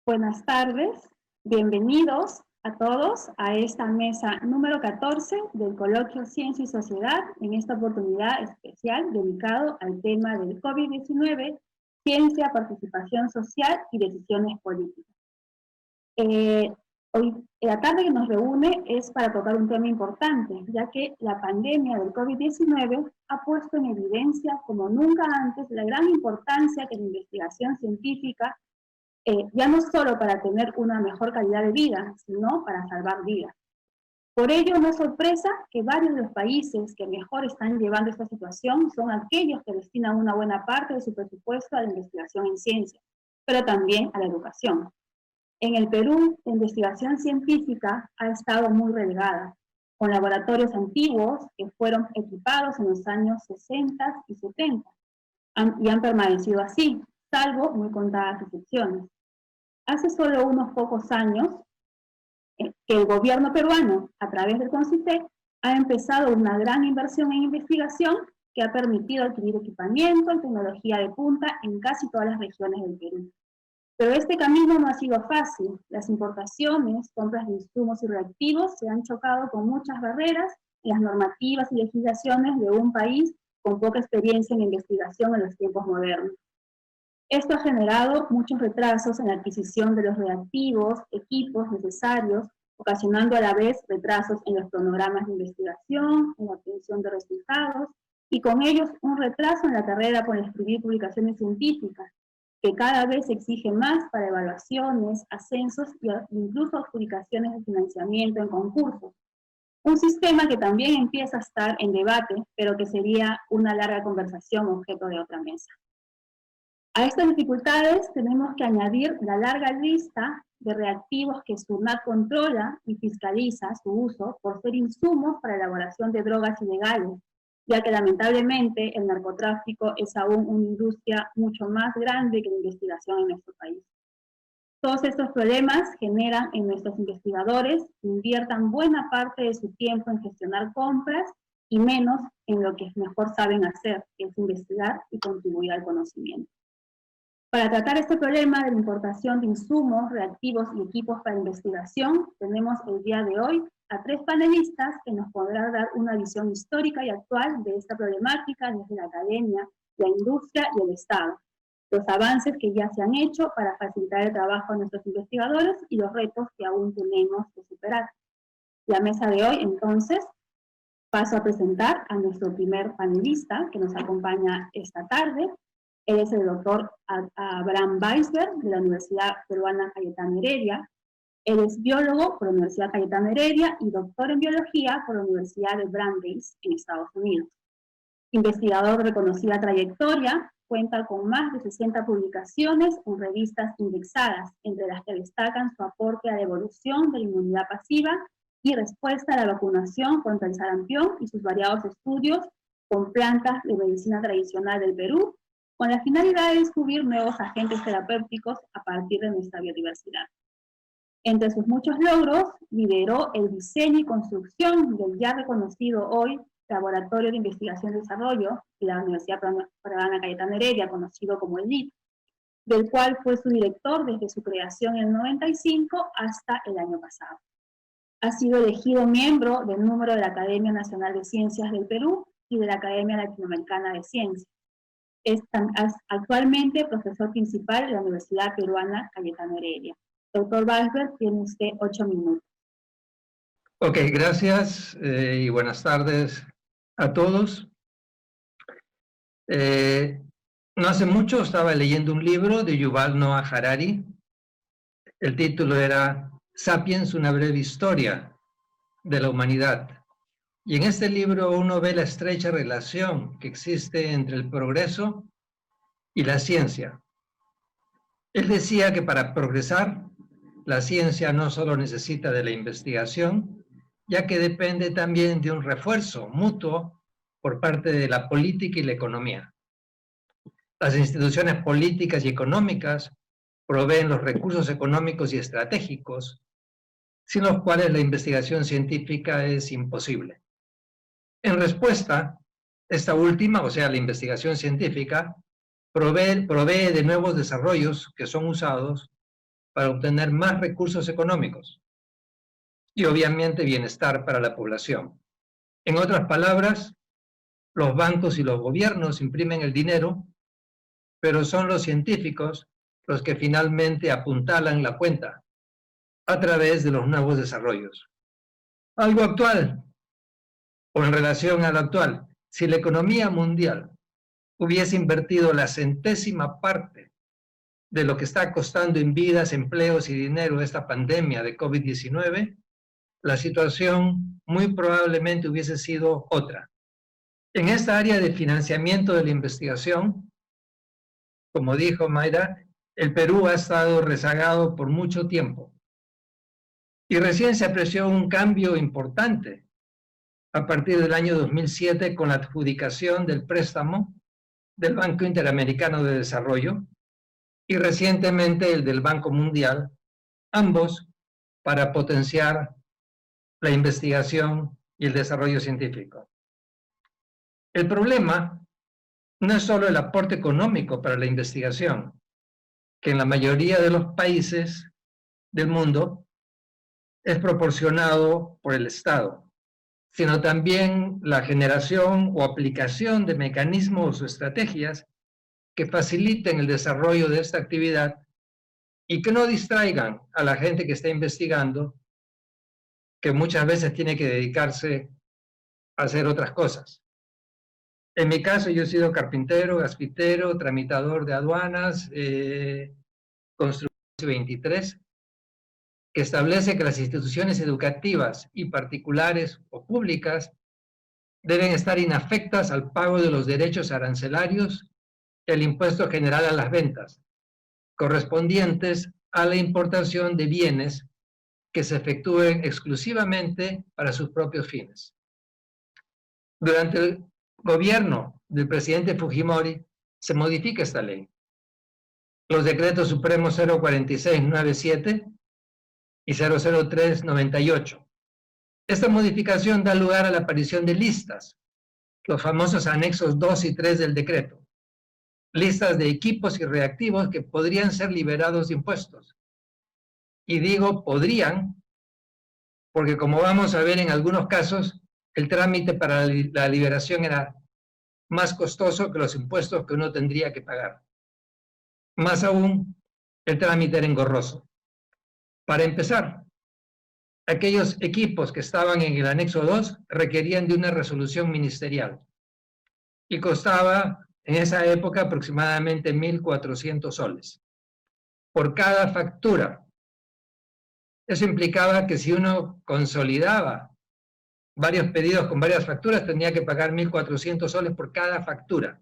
Buenas tardes, bienvenidos a todos a esta mesa número 14 del coloquio Ciencia y Sociedad, en esta oportunidad especial dedicado al tema del COVID-19, ciencia, participación social y decisiones políticas. Hoy, la tarde que nos reúne es para tocar un tema importante, ya que la pandemia del COVID-19 ha puesto en evidencia como nunca antes la gran importancia que la investigación científica ya no solo para tener una mejor calidad de vida, sino para salvar vidas. Por ello, no es sorpresa que varios de los países que mejor están llevando esta situación son aquellos que destinan una buena parte de su presupuesto a la investigación en ciencia, pero también a la educación. En el Perú, la investigación científica ha estado muy relegada, con laboratorios antiguos que fueron equipados en los años 60 y 70, y han permanecido así, salvo muy contadas excepciones. Hace solo unos pocos años que el gobierno peruano, a través del CONCITEC, ha empezado una gran inversión en investigación que ha permitido adquirir equipamiento y tecnología de punta en casi todas las regiones del Perú. Pero este camino no ha sido fácil. Las importaciones, compras de insumos y reactivos se han chocado con muchas barreras en las normativas y legislaciones de un país con poca experiencia en investigación en los tiempos modernos. Esto ha generado muchos retrasos en la adquisición de los reactivos, equipos necesarios, ocasionando a la vez retrasos en los cronogramas de investigación, en la obtención de resultados, y con ellos un retraso en la carrera por escribir publicaciones científicas, que cada vez exige más para evaluaciones, ascensos e incluso adjudicaciones de financiamiento en concursos. Un sistema que también empieza a estar en debate, pero que sería una larga conversación objeto de otra mesa. A estas dificultades tenemos que añadir la larga lista de reactivos que SUNAT controla y fiscaliza su uso por ser insumos para elaboración de drogas ilegales, ya que lamentablemente el narcotráfico es aún una industria mucho más grande que la investigación en nuestro país. Todos estos problemas generan en nuestros investigadores que inviertan buena parte de su tiempo en gestionar compras y menos en lo que mejor saben hacer, que es investigar y contribuir al conocimiento. Para tratar este problema de la importación de insumos, reactivos y equipos para investigación, tenemos el día de hoy a tres panelistas que nos podrán dar una visión histórica y actual de esta problemática desde la academia, la industria y el Estado, los avances que ya se han hecho para facilitar el trabajo de nuestros investigadores y los retos que aún tenemos que superar. La mesa de hoy, entonces, paso a presentar a nuestro primer panelista que nos acompaña esta tarde. Él es el doctor Abraham Weisberg, de la Universidad Peruana Cayetano Heredia. Él es biólogo por la Universidad Cayetano Heredia y doctor en biología por la Universidad de Brandeis, en Estados Unidos. Investigador de reconocida trayectoria, cuenta con más de 60 publicaciones en revistas indexadas, entre las que destacan su aporte a la evolución de la inmunidad pasiva y respuesta a la vacunación contra el sarampión y sus variados estudios con plantas de medicina tradicional del Perú, con la finalidad de descubrir nuevos agentes terapéuticos a partir de nuestra biodiversidad. Entre sus muchos logros, lideró el diseño y construcción del ya reconocido hoy Laboratorio de Investigación y Desarrollo de la Universidad Peruana Cayetano Heredia, conocido como el LID, del cual fue su director desde su creación en el 95 hasta el año pasado. Ha sido elegido miembro del número de la Academia Nacional de Ciencias del Perú y de la Academia Latinoamericana de Ciencias. Es actualmente profesor principal de la Universidad Peruana Cayetano Heredia. Doctor Weisberg, tiene usted 8 minutos. Ok, gracias y buenas tardes a todos. No hace mucho estaba leyendo un libro de Yuval Noah Harari. El título era Sapiens, una breve historia de la humanidad. Y en este libro uno ve la estrecha relación que existe entre el progreso y la ciencia. Él decía que para progresar, la ciencia no solo necesita de la investigación, ya que depende también de un refuerzo mutuo por parte de la política y la economía. Las instituciones políticas y económicas proveen los recursos económicos y estratégicos, sin los cuales la investigación científica es imposible. En respuesta, esta última, o sea, la investigación científica, provee de nuevos desarrollos que son usados para obtener más recursos económicos y obviamente bienestar para la población. En otras palabras, los bancos y los gobiernos imprimen el dinero, pero son los científicos los que finalmente apuntalan la cuenta a través de los nuevos desarrollos. Algo actual, o en relación a lo actual, si la economía mundial hubiese invertido la centésima parte de lo que está costando en vidas, empleos y dinero esta pandemia de COVID-19, la situación muy probablemente hubiese sido otra. En esta área de financiamiento de la investigación, como dijo Mayra, el Perú ha estado rezagado por mucho tiempo. Y recién se apreció un cambio importante a partir del año 2007 con la adjudicación del préstamo del Banco Interamericano de Desarrollo y recientemente el del Banco Mundial, ambos para potenciar la investigación y el desarrollo científico. El problema no es solo el aporte económico para la investigación, que en la mayoría de los países del mundo es proporcionado por el Estado, sino también la generación o aplicación de mecanismos o estrategias que faciliten el desarrollo de esta actividad y que no distraigan a la gente que está investigando, que muchas veces tiene que dedicarse a hacer otras cosas. En mi caso, yo he sido carpintero, gasfitero, tramitador de aduanas, construcción 23, que establece que las instituciones educativas y particulares o públicas deben estar inafectas al pago de los derechos arancelarios y el impuesto general a las ventas, correspondientes a la importación de bienes que se efectúen exclusivamente para sus propios fines. Durante el gobierno del presidente Fujimori se modifica esta ley. Los decretos supremos 04697 y 00398. Esta modificación da lugar a la aparición de listas, los famosos anexos 2 y 3 del decreto, listas de equipos y reactivos que podrían ser liberados de impuestos. Y digo podrían, porque como vamos a ver en algunos casos, el trámite para la liberación era más costoso que los impuestos que uno tendría que pagar. Más aún, el trámite era engorroso. Para empezar, aquellos equipos que estaban en el anexo 2 requerían de una resolución ministerial y costaba en esa época aproximadamente 1.400 soles por cada factura. Eso implicaba que si uno consolidaba varios pedidos con varias facturas, tenía que pagar 1.400 soles por cada factura.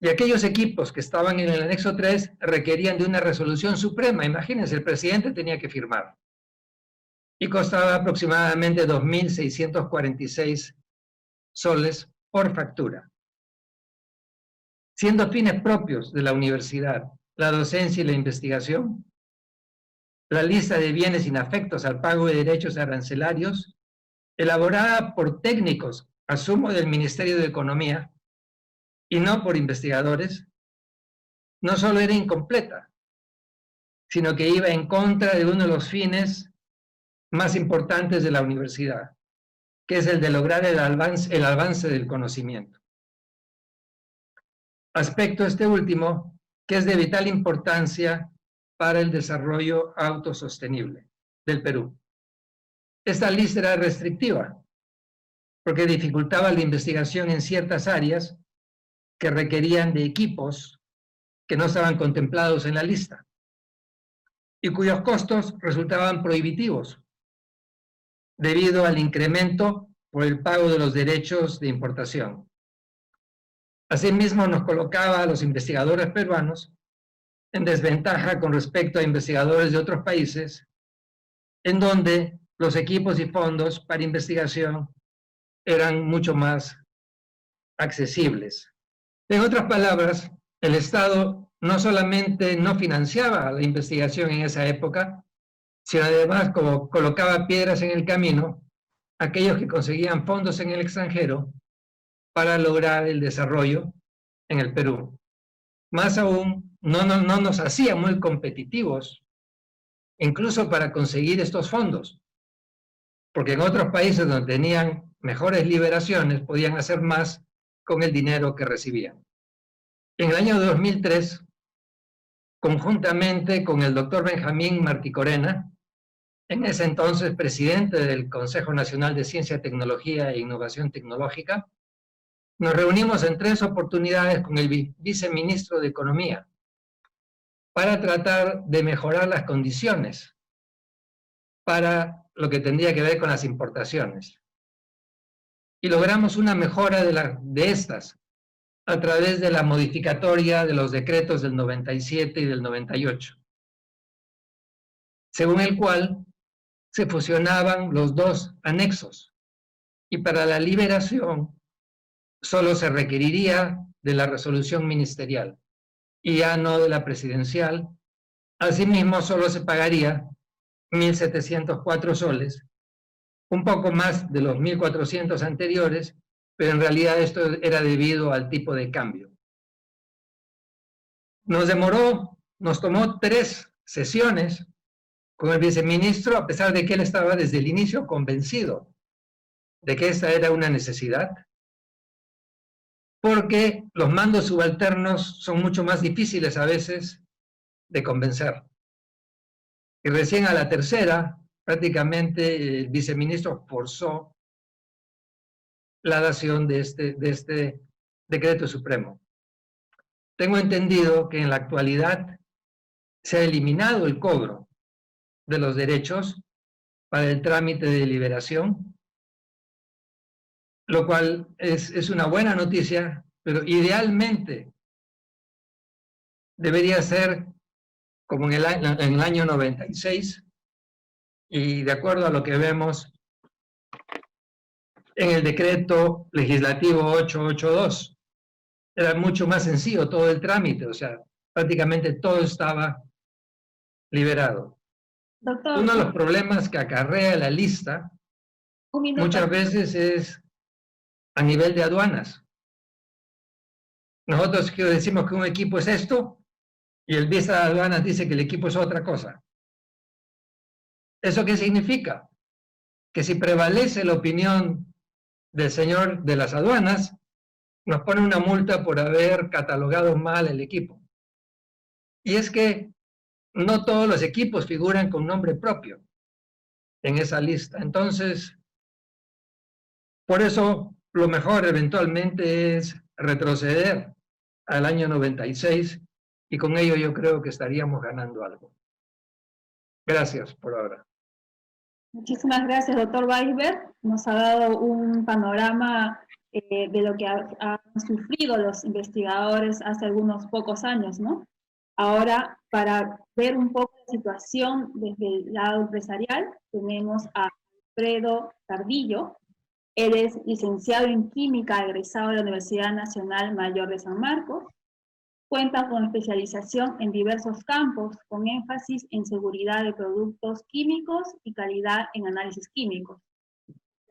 Y aquellos equipos que estaban en el anexo 3 requerían de una resolución suprema. Imagínense, el presidente tenía que firmar. Y costaba aproximadamente 2.646 soles por factura. Siendo fines propios de la universidad, la docencia y la investigación, la lista de bienes inafectos al pago de derechos arancelarios, elaborada por técnicos, asumo, del Ministerio de Economía, y no por investigadores, no solo era incompleta, sino que iba en contra de uno de los fines más importantes de la universidad, que es el de lograr el avance del conocimiento. Aspecto este último, que es de vital importancia para el desarrollo autosostenible del Perú. Esta lista era restrictiva, porque dificultaba la investigación en ciertas áreas que requerían de equipos que no estaban contemplados en la lista y cuyos costos resultaban prohibitivos debido al incremento por el pago de los derechos de importación. Asimismo, nos colocaba a los investigadores peruanos en desventaja con respecto a investigadores de otros países, en donde los equipos y fondos para investigación eran mucho más accesibles. En otras palabras, el Estado no solamente no financiaba la investigación en esa época, sino además como colocaba piedras en el camino a aquellos que conseguían fondos en el extranjero para lograr el desarrollo en el Perú. Más aún, no nos hacía muy competitivos, incluso para conseguir estos fondos, porque en otros países donde tenían mejores liberaciones podían hacer más con el dinero que recibían. En el año 2003, conjuntamente con el doctor Benjamín Martí-Corena, en ese entonces presidente del Consejo Nacional de Ciencia, Tecnología e Innovación Tecnológica, nos reunimos en 3 oportunidades con el viceministro de Economía para tratar de mejorar las condiciones para lo que tendría que ver con las importaciones. Y logramos una mejora de estas a través de la modificatoria de los decretos del 97 y del 98, según el cual se fusionaban los 2 anexos y para la liberación solo se requeriría de la resolución ministerial y ya no de la presidencial. Asimismo, solo se pagaría 1.704 soles, un poco más de los 1.400 anteriores, pero en realidad esto era debido al tipo de cambio. Nos tomó 3 sesiones con el viceministro, a pesar de que él estaba desde el inicio convencido de que esta era una necesidad, porque los mandos subalternos son mucho más difíciles a veces de convencer. Y recién a la tercera, prácticamente el viceministro forzó la dación de este decreto supremo. Tengo entendido que en la actualidad se ha eliminado el cobro de los derechos para el trámite de liberación, lo cual es una buena noticia, pero idealmente debería ser como en el año 96, y de acuerdo a lo que vemos en el decreto legislativo 882, era mucho más sencillo todo el trámite, o sea, prácticamente todo estaba liberado. Doctor, uno de los problemas que acarrea la lista muchas veces es a nivel de aduanas. Nosotros decimos que un equipo es esto y el vice de aduanas dice que el equipo es otra cosa. ¿Eso qué significa? Que si prevalece la opinión del señor de las aduanas, nos pone una multa por haber catalogado mal el equipo. Y es que no todos los equipos figuran con nombre propio en esa lista. Entonces, por eso lo mejor eventualmente es retroceder al año 96 y con ello yo creo que estaríamos ganando algo. Gracias por ahora. Muchísimas gracias, doctor Weisberg. Nos ha dado un panorama de lo que han sufrido los investigadores hace algunos pocos años, ¿no? Ahora, para ver un poco la situación desde el lado empresarial, tenemos a Alfredo Tardillo. Él es licenciado en Química, egresado de la Universidad Nacional Mayor de San Marcos. Cuenta con especialización en diversos campos, con énfasis en seguridad de productos químicos y calidad en análisis químicos.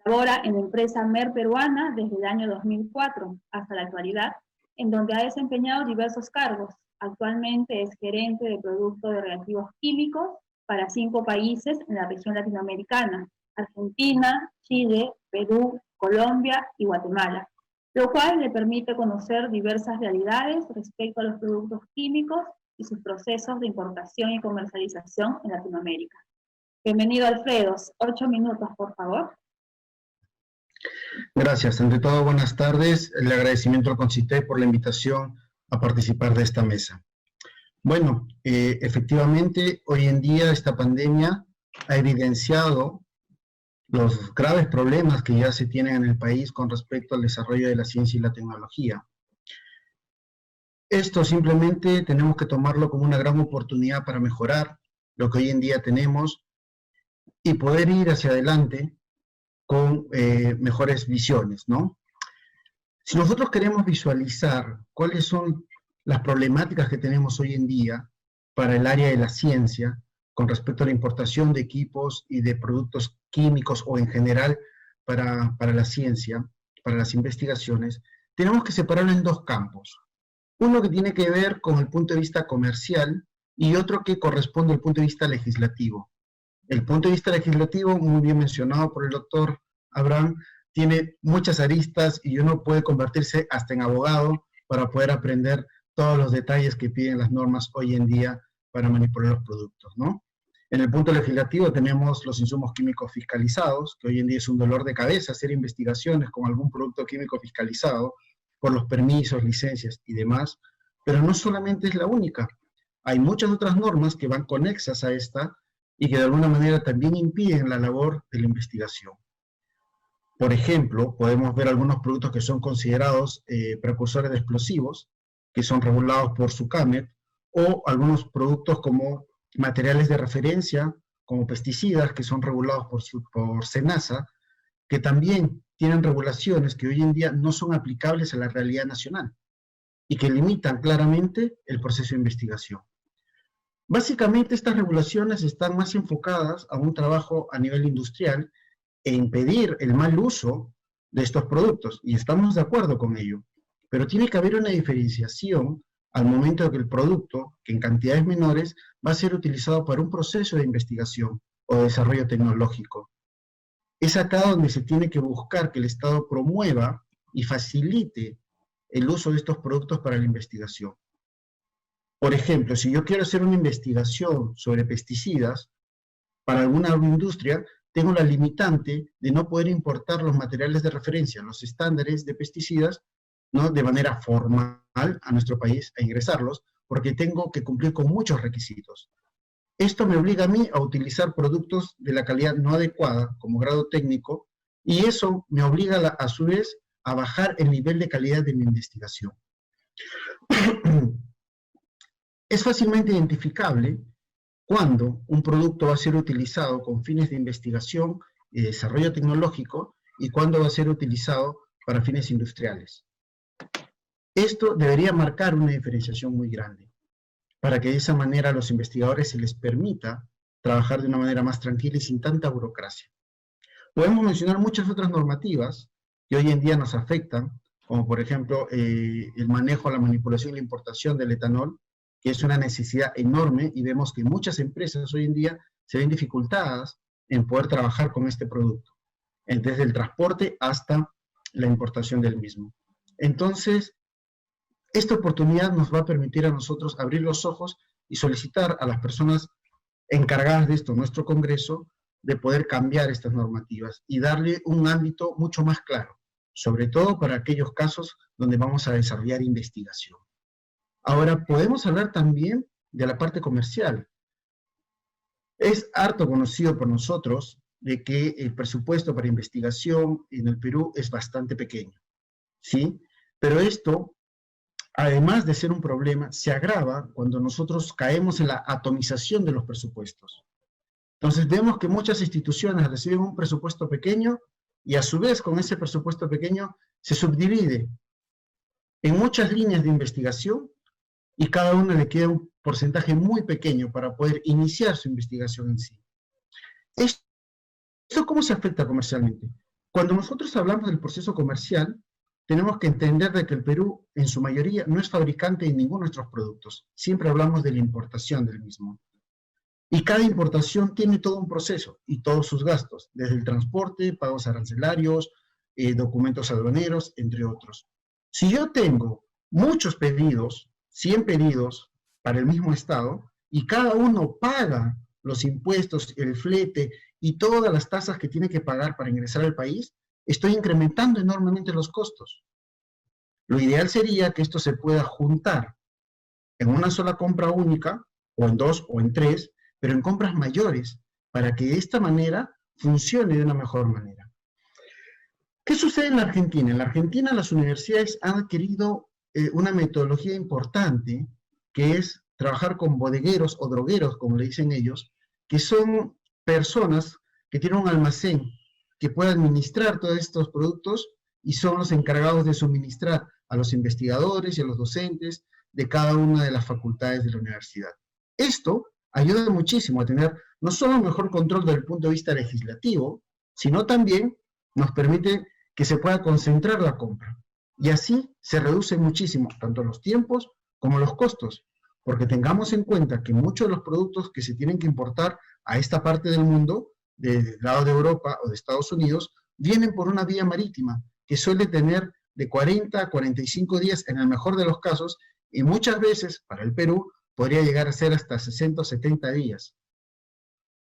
Labora en la empresa MER peruana desde el año 2004 hasta la actualidad, en donde ha desempeñado diversos cargos. Actualmente es gerente de productos de reactivos químicos para 5 países en la región latinoamericana: Argentina, Chile, Perú, Colombia y Guatemala, lo cual le permite conocer diversas realidades respecto a los productos químicos y sus procesos de importación y comercialización en Latinoamérica. Bienvenido, Alfredo. 8 minutos, por favor. Gracias. Ante todo, buenas tardes. El agradecimiento al CONCITEC por la invitación a participar de esta mesa. Bueno, efectivamente, hoy en día esta pandemia ha evidenciado los graves problemas que ya se tienen en el país con respecto al desarrollo de la ciencia y la tecnología. Esto simplemente tenemos que tomarlo como una gran oportunidad para mejorar lo que hoy en día tenemos y poder ir hacia adelante con mejores visiones, ¿no? Si nosotros queremos visualizar cuáles son las problemáticas que tenemos hoy en día para el área de la ciencia, con respecto a la importación de equipos y de productos químicos o en general para la ciencia, para las investigaciones, tenemos que separarlo en 2 campos. Uno que tiene que ver con el punto de vista comercial y otro que corresponde al punto de vista legislativo. El punto de vista legislativo, muy bien mencionado por el doctor Abraham, tiene muchas aristas y uno puede convertirse hasta en abogado para poder aprender todos los detalles que piden las normas hoy en día para manipular los productos, ¿no? En el punto legislativo tenemos los insumos químicos fiscalizados, que hoy en día es un dolor de cabeza hacer investigaciones con algún producto químico fiscalizado por los permisos, licencias y demás, pero no solamente es la única. Hay muchas otras normas que van conexas a esta y que de alguna manera también impiden la labor de la investigación. Por ejemplo, podemos ver algunos productos que son considerados precursores de explosivos, que son regulados por SUCAMET, o algunos productos como materiales de referencia, como pesticidas, que son regulados por SENASA, que también tienen regulaciones que hoy en día no son aplicables a la realidad nacional y que limitan claramente el proceso de investigación. Básicamente estas regulaciones están más enfocadas a un trabajo a nivel industrial e impedir el mal uso de estos productos, y estamos de acuerdo con ello, pero tiene que haber una diferenciación al momento de que el producto, que en cantidades menores, va a ser utilizado para un proceso de investigación o de desarrollo tecnológico. Es acá donde se tiene que buscar que el Estado promueva y facilite el uso de estos productos para la investigación. Por ejemplo, si yo quiero hacer una investigación sobre pesticidas para alguna industria, tengo la limitante de no poder importar los materiales de referencia, los estándares de pesticidas, ¿no?, de manera formal a nuestro país, a ingresarlos, porque tengo que cumplir con muchos requisitos. Esto me obliga a mí a utilizar productos de la calidad no adecuada como grado técnico, y eso me obliga a su vez a bajar el nivel de calidad de mi investigación. Es fácilmente identificable cuando un producto va a ser utilizado con fines de investigación y desarrollo tecnológico y cuando va a ser utilizado para fines industriales. Esto debería marcar una diferenciación muy grande, para que de esa manera a los investigadores se les permita trabajar de una manera más tranquila y sin tanta burocracia. Podemos mencionar muchas otras normativas que hoy en día nos afectan, como por ejemplo el manejo, la manipulación y la importación del etanol, que es una necesidad enorme, y vemos que muchas empresas hoy en día se ven dificultadas en poder trabajar con este producto, desde el transporte hasta la importación del mismo. Entonces, esta oportunidad nos va a permitir a nosotros abrir los ojos y solicitar a las personas encargadas de esto, nuestro Congreso, de poder cambiar estas normativas y darle un ámbito mucho más claro, sobre todo para aquellos casos donde vamos a desarrollar investigación. Ahora, podemos hablar también de la parte comercial. Es harto conocido por nosotros de que el presupuesto para investigación en el Perú es bastante pequeño, ¿sí? Pero esto, además de ser un problema, se agrava cuando nosotros caemos en la atomización de los presupuestos. Entonces vemos que muchas instituciones reciben un presupuesto pequeño y a su vez con ese presupuesto pequeño se subdivide en muchas líneas de investigación y cada una le queda un porcentaje muy pequeño para poder iniciar su investigación en sí. ¿Esto cómo se afecta comercialmente? Cuando nosotros hablamos del proceso comercial, tenemos que entender de que el Perú, en su mayoría, no es fabricante de ninguno de nuestros productos. Siempre hablamos de la importación del mismo. Y cada importación tiene todo un proceso y todos sus gastos, desde el transporte, pagos arancelarios, documentos aduaneros, entre otros. Si yo tengo muchos pedidos, 100 pedidos para el mismo estado, y cada uno paga los impuestos, el flete y todas las tasas que tiene que pagar para ingresar al país, estoy incrementando enormemente los costos. Lo ideal sería que esto se pueda juntar en una sola compra única, o en 2 o en 3, pero en compras mayores, para que de esta manera funcione de una mejor manera. ¿Qué sucede en la Argentina? En la Argentina las universidades han adquirido una metodología importante, que es trabajar con bodegueros o drogueros, como le dicen ellos, que son personas que tienen un almacén que puede administrar todos estos productos y son los encargados de suministrar a los investigadores y a los docentes de cada una de las facultades de la universidad. Esto ayuda muchísimo a tener no solo un mejor control desde el punto de vista legislativo, sino también nos permite que se pueda concentrar la compra. Y así se reduce muchísimo, tanto los tiempos como los costos, porque tengamos en cuenta que muchos de los productos que se tienen que importar a esta parte del mundo, del lado de Europa o de Estados Unidos, vienen por una vía marítima, que suele tener de 40 a 45 días en el mejor de los casos, y muchas veces, para el Perú, podría llegar a ser hasta 60 o 70 días.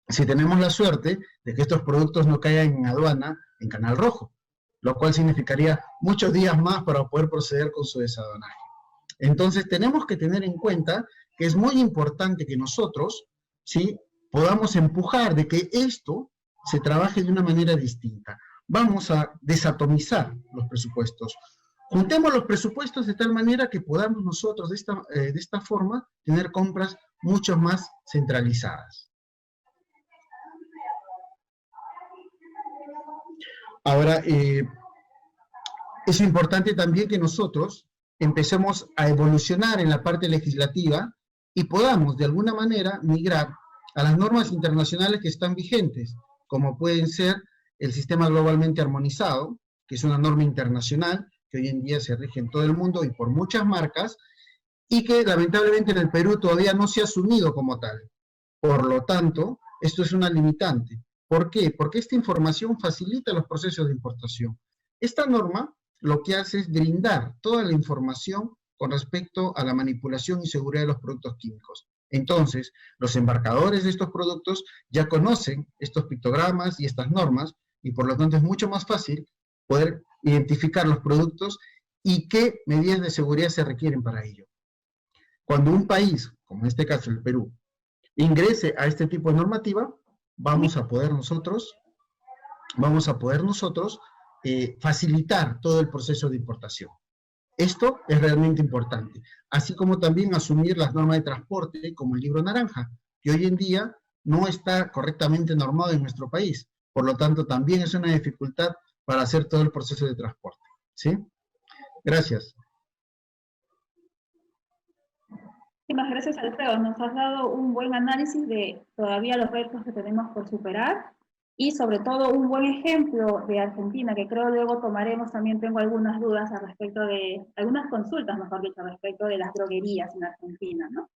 Si tenemos la suerte de que estos productos no caigan en aduana en Canal Rojo, lo cual significaría muchos días más para poder proceder con su desaduanaje. Entonces tenemos que tener en cuenta que es muy importante que nosotros, ¿sí?, podamos empujar de que esto se trabaje de una manera distinta. Vamos a desatomizar los presupuestos. Juntemos los presupuestos de tal manera que podamos nosotros de esta forma tener compras mucho más centralizadas. Ahora, es importante también que nosotros empecemos a evolucionar en la parte legislativa y podamos de alguna manera migrar a las normas internacionales que están vigentes, como pueden ser el sistema globalmente armonizado, que es una norma internacional que hoy en día se rige en todo el mundo y por muchas marcas, y que lamentablemente en el Perú todavía no se ha asumido como tal. Por lo tanto, esto es una limitante. ¿Por qué? Porque esta información facilita los procesos de importación. Esta norma lo que hace es brindar toda la información con respecto a la manipulación y seguridad de los productos químicos. Entonces, los embarcadores de estos productos ya conocen estos pictogramas y estas normas, y por lo tanto es mucho más fácil poder identificar los productos y qué medidas de seguridad se requieren para ello. Cuando un país, como en este caso el Perú, ingrese a este tipo de normativa, vamos a poder nosotros facilitar todo el proceso de importación. Esto es realmente importante, así como también asumir las normas de transporte como el libro naranja, que hoy en día no está correctamente normado en nuestro país, por lo tanto también es una dificultad para hacer todo el proceso de transporte. ¿Sí? Gracias. Muchísimas gracias, Alfredo. Nos has dado un buen análisis de todavía los retos que tenemos por superar y sobre todo un buen ejemplo de Argentina, que creo luego tomaremos. También tengo algunas dudas al respecto de, algunas consultas, mejor dicho, al respecto de las droguerías en Argentina, ¿no?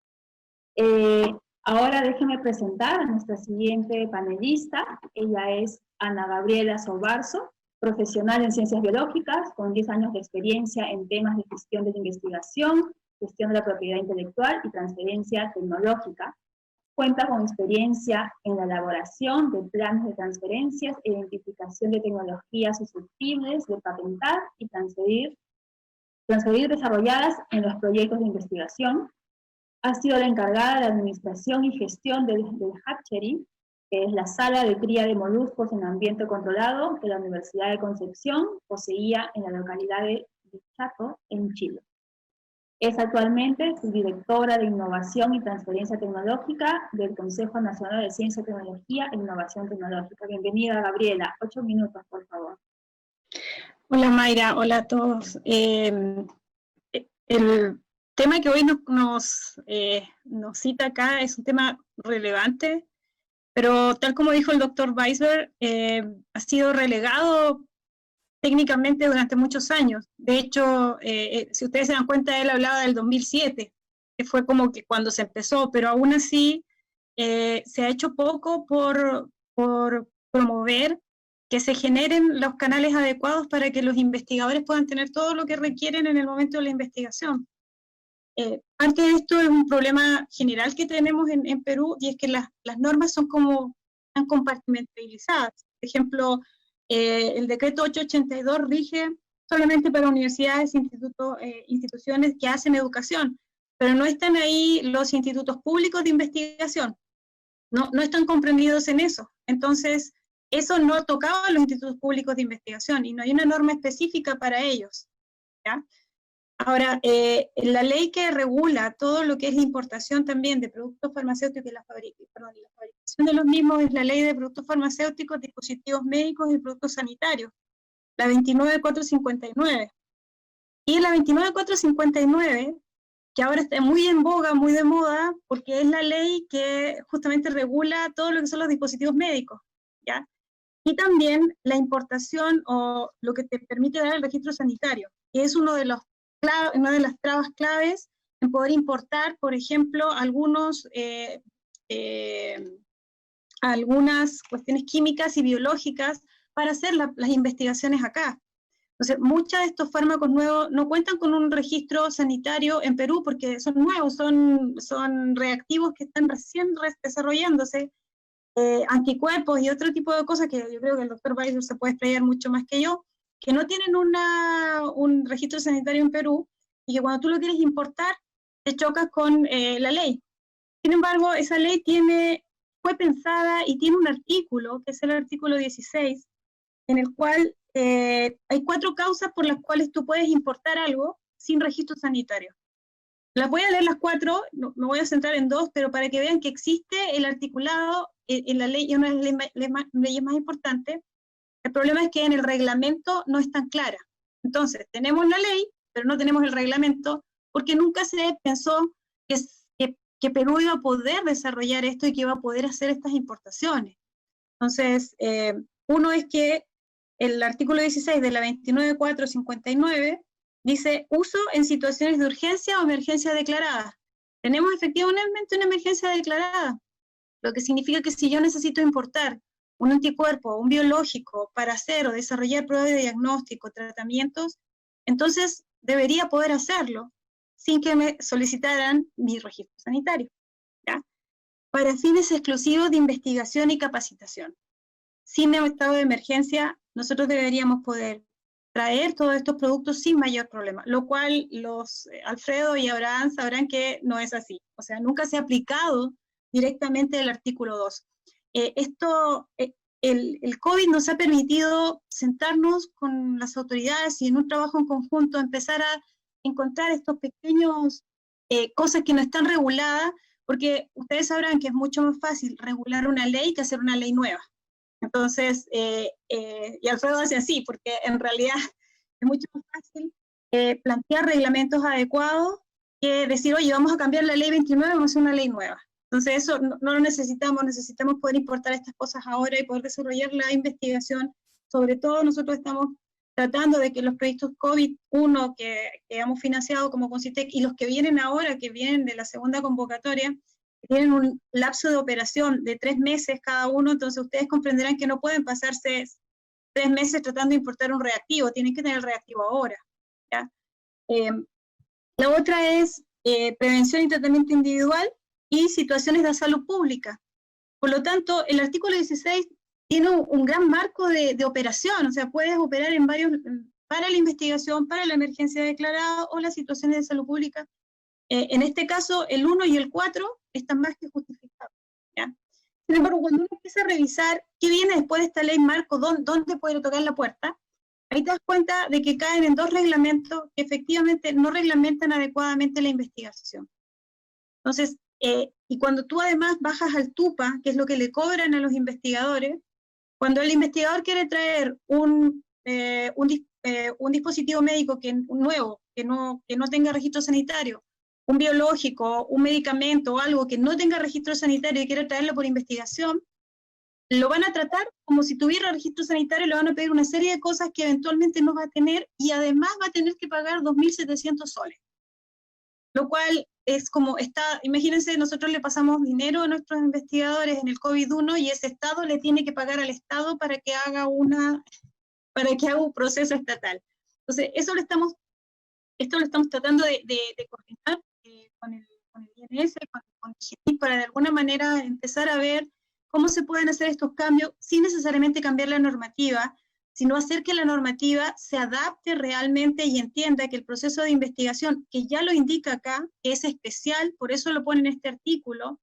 Ahora déjeme presentar a nuestra siguiente panelista. Ella es Ana Gabriela Sobarzo, profesional en ciencias biológicas, con 10 años de experiencia en temas de gestión de la investigación, gestión de la propiedad intelectual y transferencia tecnológica. Cuenta con experiencia en la elaboración de planes de transferencias e identificación de tecnologías susceptibles de patentar y transferir desarrolladas en los proyectos de investigación. Ha sido la encargada de la administración y gestión del hatchery, que es la sala de cría de moluscos en ambiente controlado que la Universidad de Concepción poseía en la localidad de Chaco, en Chile. Es actualmente subdirectora de Innovación y Transferencia Tecnológica del Consejo Nacional de Ciencia, Tecnología e Innovación Tecnológica. Bienvenida, Gabriela. 8 minutos, por favor. Hola, Mayra. Hola a todos. El tema que hoy nos cita acá es un tema relevante, pero tal como dijo el doctor Weisberg, ha sido relegado técnicamente durante muchos años. De hecho, si ustedes se dan cuenta, él hablaba del 2007, que fue como que cuando se empezó, pero aún así se ha hecho poco por promover que se generen los canales adecuados para que los investigadores puedan tener todo lo que requieren en el momento de la investigación. Parte de esto es un problema general que tenemos en Perú, y es que las normas son como tan compartimentalizadas. Por ejemplo, el decreto 882 rige solamente para universidades, instituciones que hacen educación, pero no están ahí los institutos públicos de investigación, no están comprendidos en eso. Entonces, eso no tocaba a los institutos públicos de investigación y no hay una norma específica para ellos, ¿ya? Ahora, la ley que regula todo lo que es la importación también de productos farmacéuticos y la fabricación de los mismos es la Ley de Productos Farmacéuticos, Dispositivos Médicos y Productos Sanitarios, la 29459. Y la 29459, que ahora está muy en boga, muy de moda, porque es la ley que justamente regula todo lo que son los dispositivos médicos, ¿ya? Y también la importación o lo que te permite dar el registro sanitario, que es una de las trabas claves en poder importar, por ejemplo, algunas cuestiones químicas y biológicas para hacer las investigaciones acá. Entonces, muchos de estos fármacos nuevos no cuentan con un registro sanitario en Perú porque son nuevos, son reactivos que están recién desarrollándose, anticuerpos y otro tipo de cosas que yo creo que el doctor Weiser se puede explayar mucho más que yo, que no tienen un registro sanitario en Perú y que cuando tú lo quieres importar te chocas con la ley. Sin embargo, esa ley fue pensada y tiene un artículo, que es el artículo 16, en el cual hay 4 causas por las cuales tú puedes importar algo sin registro sanitario. Las voy a leer las 4, me voy a centrar en 2, pero para que vean que existe el articulado en la ley, y una de las leyes más importantes. El problema es que en el reglamento no es tan clara. Entonces, tenemos la ley, pero no tenemos el reglamento, porque nunca se pensó que Perú iba a poder desarrollar esto y que iba a poder hacer estas importaciones. Entonces, uno es que el artículo 16 de la 29.459 dice uso en situaciones de urgencia o emergencia declarada. Tenemos efectivamente una emergencia declarada, lo que significa que si yo necesito importar un anticuerpo o un biológico para hacer o desarrollar pruebas de diagnóstico, tratamientos, entonces debería poder hacerlo sin que me solicitaran mi registro sanitario, ¿ya? Para fines exclusivos de investigación y capacitación. Sin el estado de emergencia, nosotros deberíamos poder traer todos estos productos sin mayor problema, lo cual Alfredo y Abraham sabrán que no es así. O sea, nunca se ha aplicado directamente el artículo 2. El COVID nos ha permitido sentarnos con las autoridades y en un trabajo en conjunto empezar a encontrar estos pequeños cosas que no están reguladas, porque ustedes sabrán que es mucho más fácil regular una ley que hacer una ley nueva. Entonces, y Alfredo hace así, porque en realidad es mucho más fácil plantear reglamentos adecuados que decir, oye, vamos a cambiar la ley 29, vamos a hacer una ley nueva. Entonces eso no lo necesitamos poder importar estas cosas ahora y poder desarrollar la investigación. Sobre todo nosotros estamos tratando de que los proyectos COVID-1 que hemos financiado como Concitec y los que vienen ahora, que vienen de la segunda convocatoria, tienen un lapso de operación de 3 meses cada uno, entonces ustedes comprenderán que no pueden pasarse 3 meses tratando de importar un reactivo, tienen que tener el reactivo ahora, ¿ya? La otra es prevención y tratamiento individual y situaciones de salud pública. Por lo tanto, el artículo 16 tiene un gran marco de operación, o sea, puedes operar en para la investigación, para la emergencia declarada o las situaciones de salud pública. En este caso, el 1 y el 4 están más que justificados, ¿ya? Sin embargo, cuando uno empieza a revisar qué viene después de esta ley marco, dónde puede tocar la puerta, ahí te das cuenta de que caen en 2 reglamentos que efectivamente no reglamentan adecuadamente la investigación. Entonces, y cuando tú además bajas al TUPA, que es lo que le cobran a los investigadores, cuando el investigador quiere traer un dispositivo médico nuevo, que no tenga registro sanitario, un biológico, un medicamento o algo que no tenga registro sanitario y quiere traerlo por investigación, lo van a tratar como si tuviera registro sanitario y le van a pedir una serie de cosas que eventualmente no va a tener y además va a tener que pagar 2.700 soles. Lo cual es como, imagínense, nosotros le pasamos dinero a nuestros investigadores en el COVID-1 y ese Estado le tiene que pagar al Estado para que haga un proceso estatal. Entonces, esto lo estamos tratando de coordinar con el INS, con IGENIC, para de alguna manera empezar a ver cómo se pueden hacer estos cambios sin necesariamente cambiar la normativa, sino hacer que la normativa se adapte realmente y entienda que el proceso de investigación, que ya lo indica acá, que es especial, por eso lo pone en este artículo,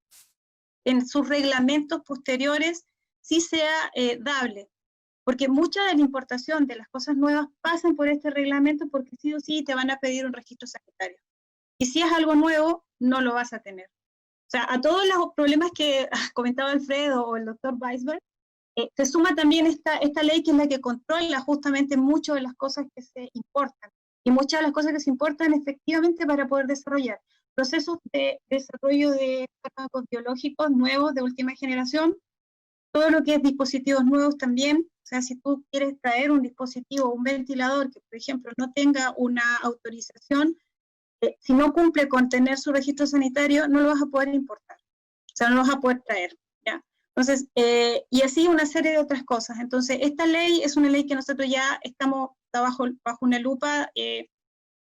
en sus reglamentos posteriores, sí sea dable. Porque mucha de la importación de las cosas nuevas pasan por este reglamento porque sí o sí te van a pedir un registro sanitario. Y si es algo nuevo, no lo vas a tener. O sea, a todos los problemas que comentaba Alfredo o el doctor Weisberg, se suma también esta ley que es la que controla justamente muchas de las cosas que se importan. Y muchas de las cosas que se importan efectivamente para poder desarrollar procesos de desarrollo de fármacos biológicos nuevos de última generación, todo lo que es dispositivos nuevos también. O sea, si tú quieres traer un dispositivo, un ventilador que, por ejemplo, no tenga una autorización, si no cumple con tener su registro sanitario, no lo vas a poder importar. O sea, no lo vas a poder traer, ¿ya? Entonces, y así una serie de otras cosas. Entonces, esta ley es una ley que nosotros ya estamos bajo una lupa.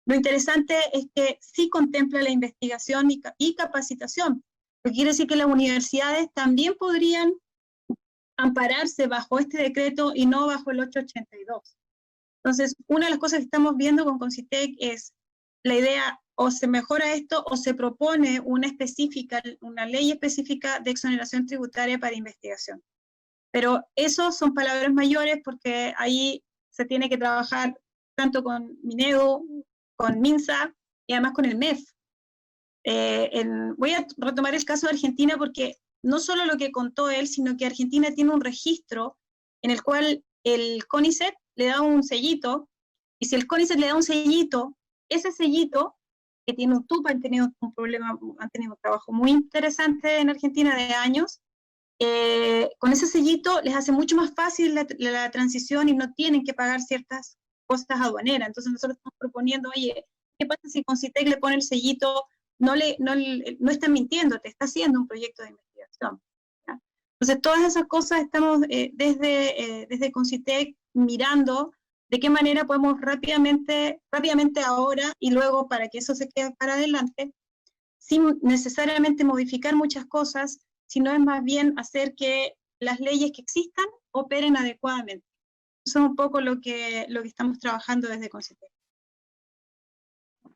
Lo interesante es que sí contempla la investigación y capacitación, lo que quiere decir que las universidades también podrían ampararse bajo este decreto y no bajo el 882. Entonces, una de las cosas que estamos viendo con Concitec es la idea, o se mejora esto, o se propone una ley específica de exoneración tributaria para investigación. Pero eso son palabras mayores porque ahí se tiene que trabajar tanto con Minedu, con MINSA y además con el MEF. Voy a retomar el caso de Argentina porque no solo lo que contó él, sino que Argentina tiene un registro en el cual el CONICET le da un sellito, y si el CONICET le da un sellito, ese sellito, que tiene un TUP, han tenido un trabajo muy interesante en Argentina de años, con ese sellito les hace mucho más fácil la transición y no tienen que pagar ciertas costas aduaneras. Entonces nosotros estamos proponiendo, oye, ¿qué pasa si Concitec le pone el sellito? No está mintiendo, te está haciendo un proyecto de investigación, ¿ya? Entonces todas esas cosas estamos desde Concitec mirando de qué manera podemos rápidamente ahora y luego para que eso se quede para adelante, sin necesariamente modificar muchas cosas, sino es más bien hacer que las leyes que existan operen adecuadamente. Eso es un poco lo que estamos trabajando desde Concitec.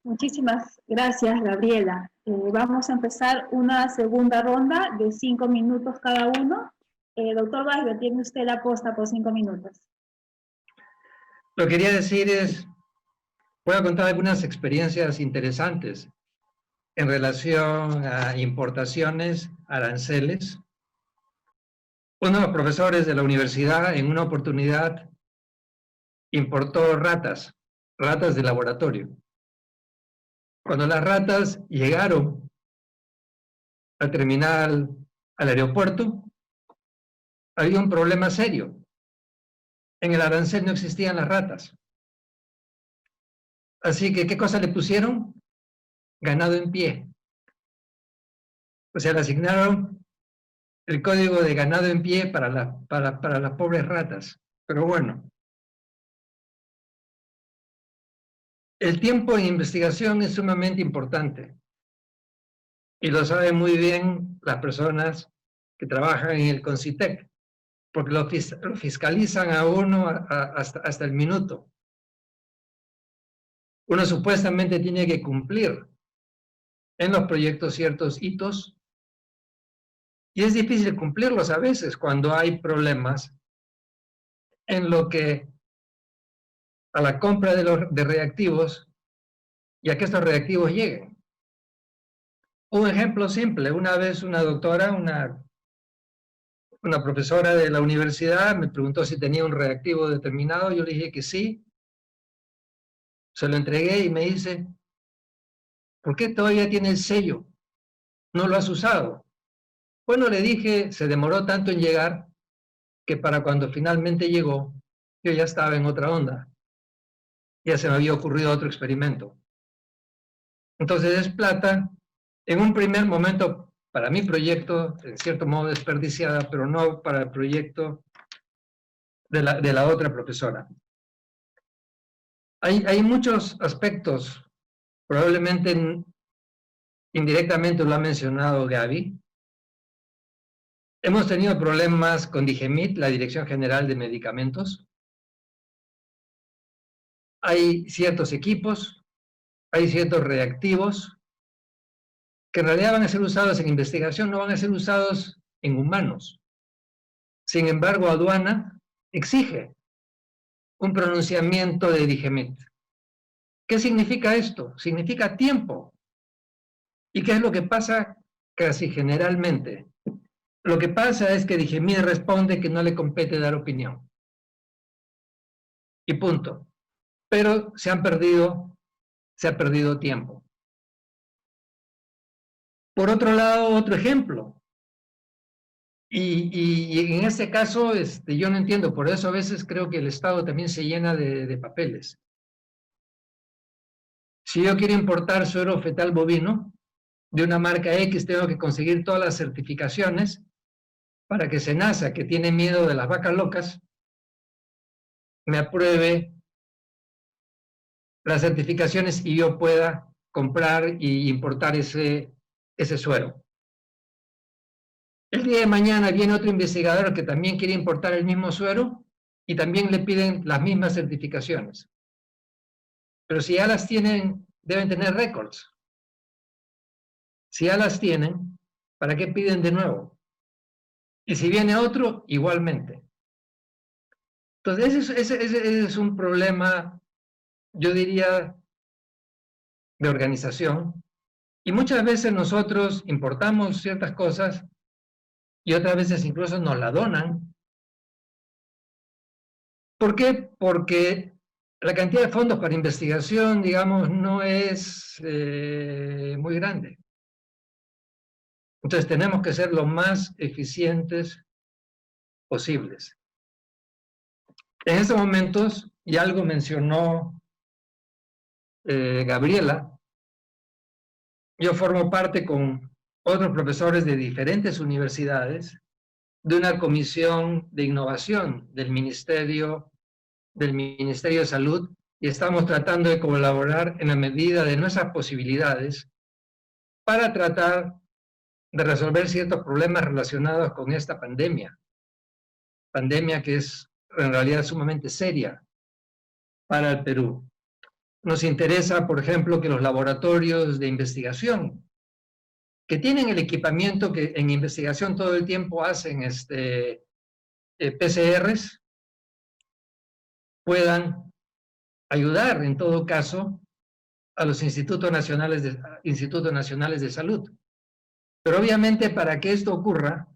Muchísimas gracias, Gabriela. Vamos a empezar una segunda ronda de 5 minutos cada uno. Doctor Weisberg, tiene usted la posta por 5 minutos. Lo que quería decir es, voy a contar algunas experiencias interesantes en relación a importaciones, aranceles. Uno de los profesores de la universidad en una oportunidad importó ratas de laboratorio. Cuando las ratas llegaron al terminal, al aeropuerto, había un problema serio. En el arancel no existían las ratas. Así que, ¿qué cosa le pusieron? Ganado en pie. O sea, le asignaron el código de ganado en pie para las pobres ratas. Pero bueno, el tiempo en investigación es sumamente importante. Y lo saben muy bien las personas que trabajan en el Concitec, porque lo fiscalizan a uno hasta el minuto. Uno supuestamente tiene que cumplir en los proyectos ciertos hitos, y es difícil cumplirlos a veces cuando hay problemas en lo que a la compra de reactivos y a que estos reactivos lleguen. Un ejemplo simple, una vez una doctora, una profesora de la universidad me preguntó si tenía un reactivo determinado, yo le dije que sí, se lo entregué y me dice, ¿por qué todavía tiene el sello? ¿No lo has usado? Bueno, le dije, se demoró tanto en llegar que para cuando finalmente llegó, yo ya estaba en otra onda. Ya se me había ocurrido otro experimento. Entonces es plata, en un primer momento, para mi proyecto, en cierto modo desperdiciada, pero no para el proyecto de la otra profesora. Hay muchos aspectos, probablemente indirectamente lo ha mencionado Gaby. Hemos tenido problemas con DIGEMIT, la Dirección General de Medicamentos. Hay ciertos equipos, hay ciertos reactivos que en realidad van a ser usados en investigación, no van a ser usados en humanos. Sin embargo, aduana exige un pronunciamiento de DIGEMIT. ¿Qué significa esto? Significa tiempo. ¿Y qué es lo que pasa casi generalmente? Lo que pasa es que DIGEMIT responde que no le compete dar opinión. Y punto. Pero se ha perdido tiempo. Por otro lado, otro ejemplo. Y en este caso, yo no entiendo, por eso a veces creo que el Estado también se llena de papeles. Si yo quiero importar suero fetal bovino de una marca X, tengo que conseguir todas las certificaciones para que SENASA, que tiene miedo de las vacas locas, me apruebe las certificaciones y yo pueda comprar y importar ese suero. El día de mañana viene otro investigador que también quiere importar el mismo suero y también le piden las mismas certificaciones. Pero si ya las tienen, deben tener récords. Si ya las tienen, ¿para qué piden de nuevo? Y si viene otro, igualmente. Entonces, ese es un problema, yo diría, de organización. Y muchas veces nosotros importamos ciertas cosas y otras veces incluso nos la donan. ¿Por qué? Porque la cantidad de fondos para investigación, digamos, no es muy grande. Entonces tenemos que ser lo más eficientes posibles. En estos momentos, y algo mencionó Gabriela, yo formo parte con otros profesores de diferentes universidades de una comisión de innovación del Ministerio de Salud y estamos tratando de colaborar en la medida de nuestras posibilidades para tratar de resolver ciertos problemas relacionados con esta pandemia que es en realidad sumamente seria para el Perú. Nos interesa, por ejemplo, que los laboratorios de investigación, que tienen el equipamiento que en investigación todo el tiempo hacen PCRs, puedan ayudar en todo caso a los institutos nacionales de salud. Pero obviamente para que esto ocurra,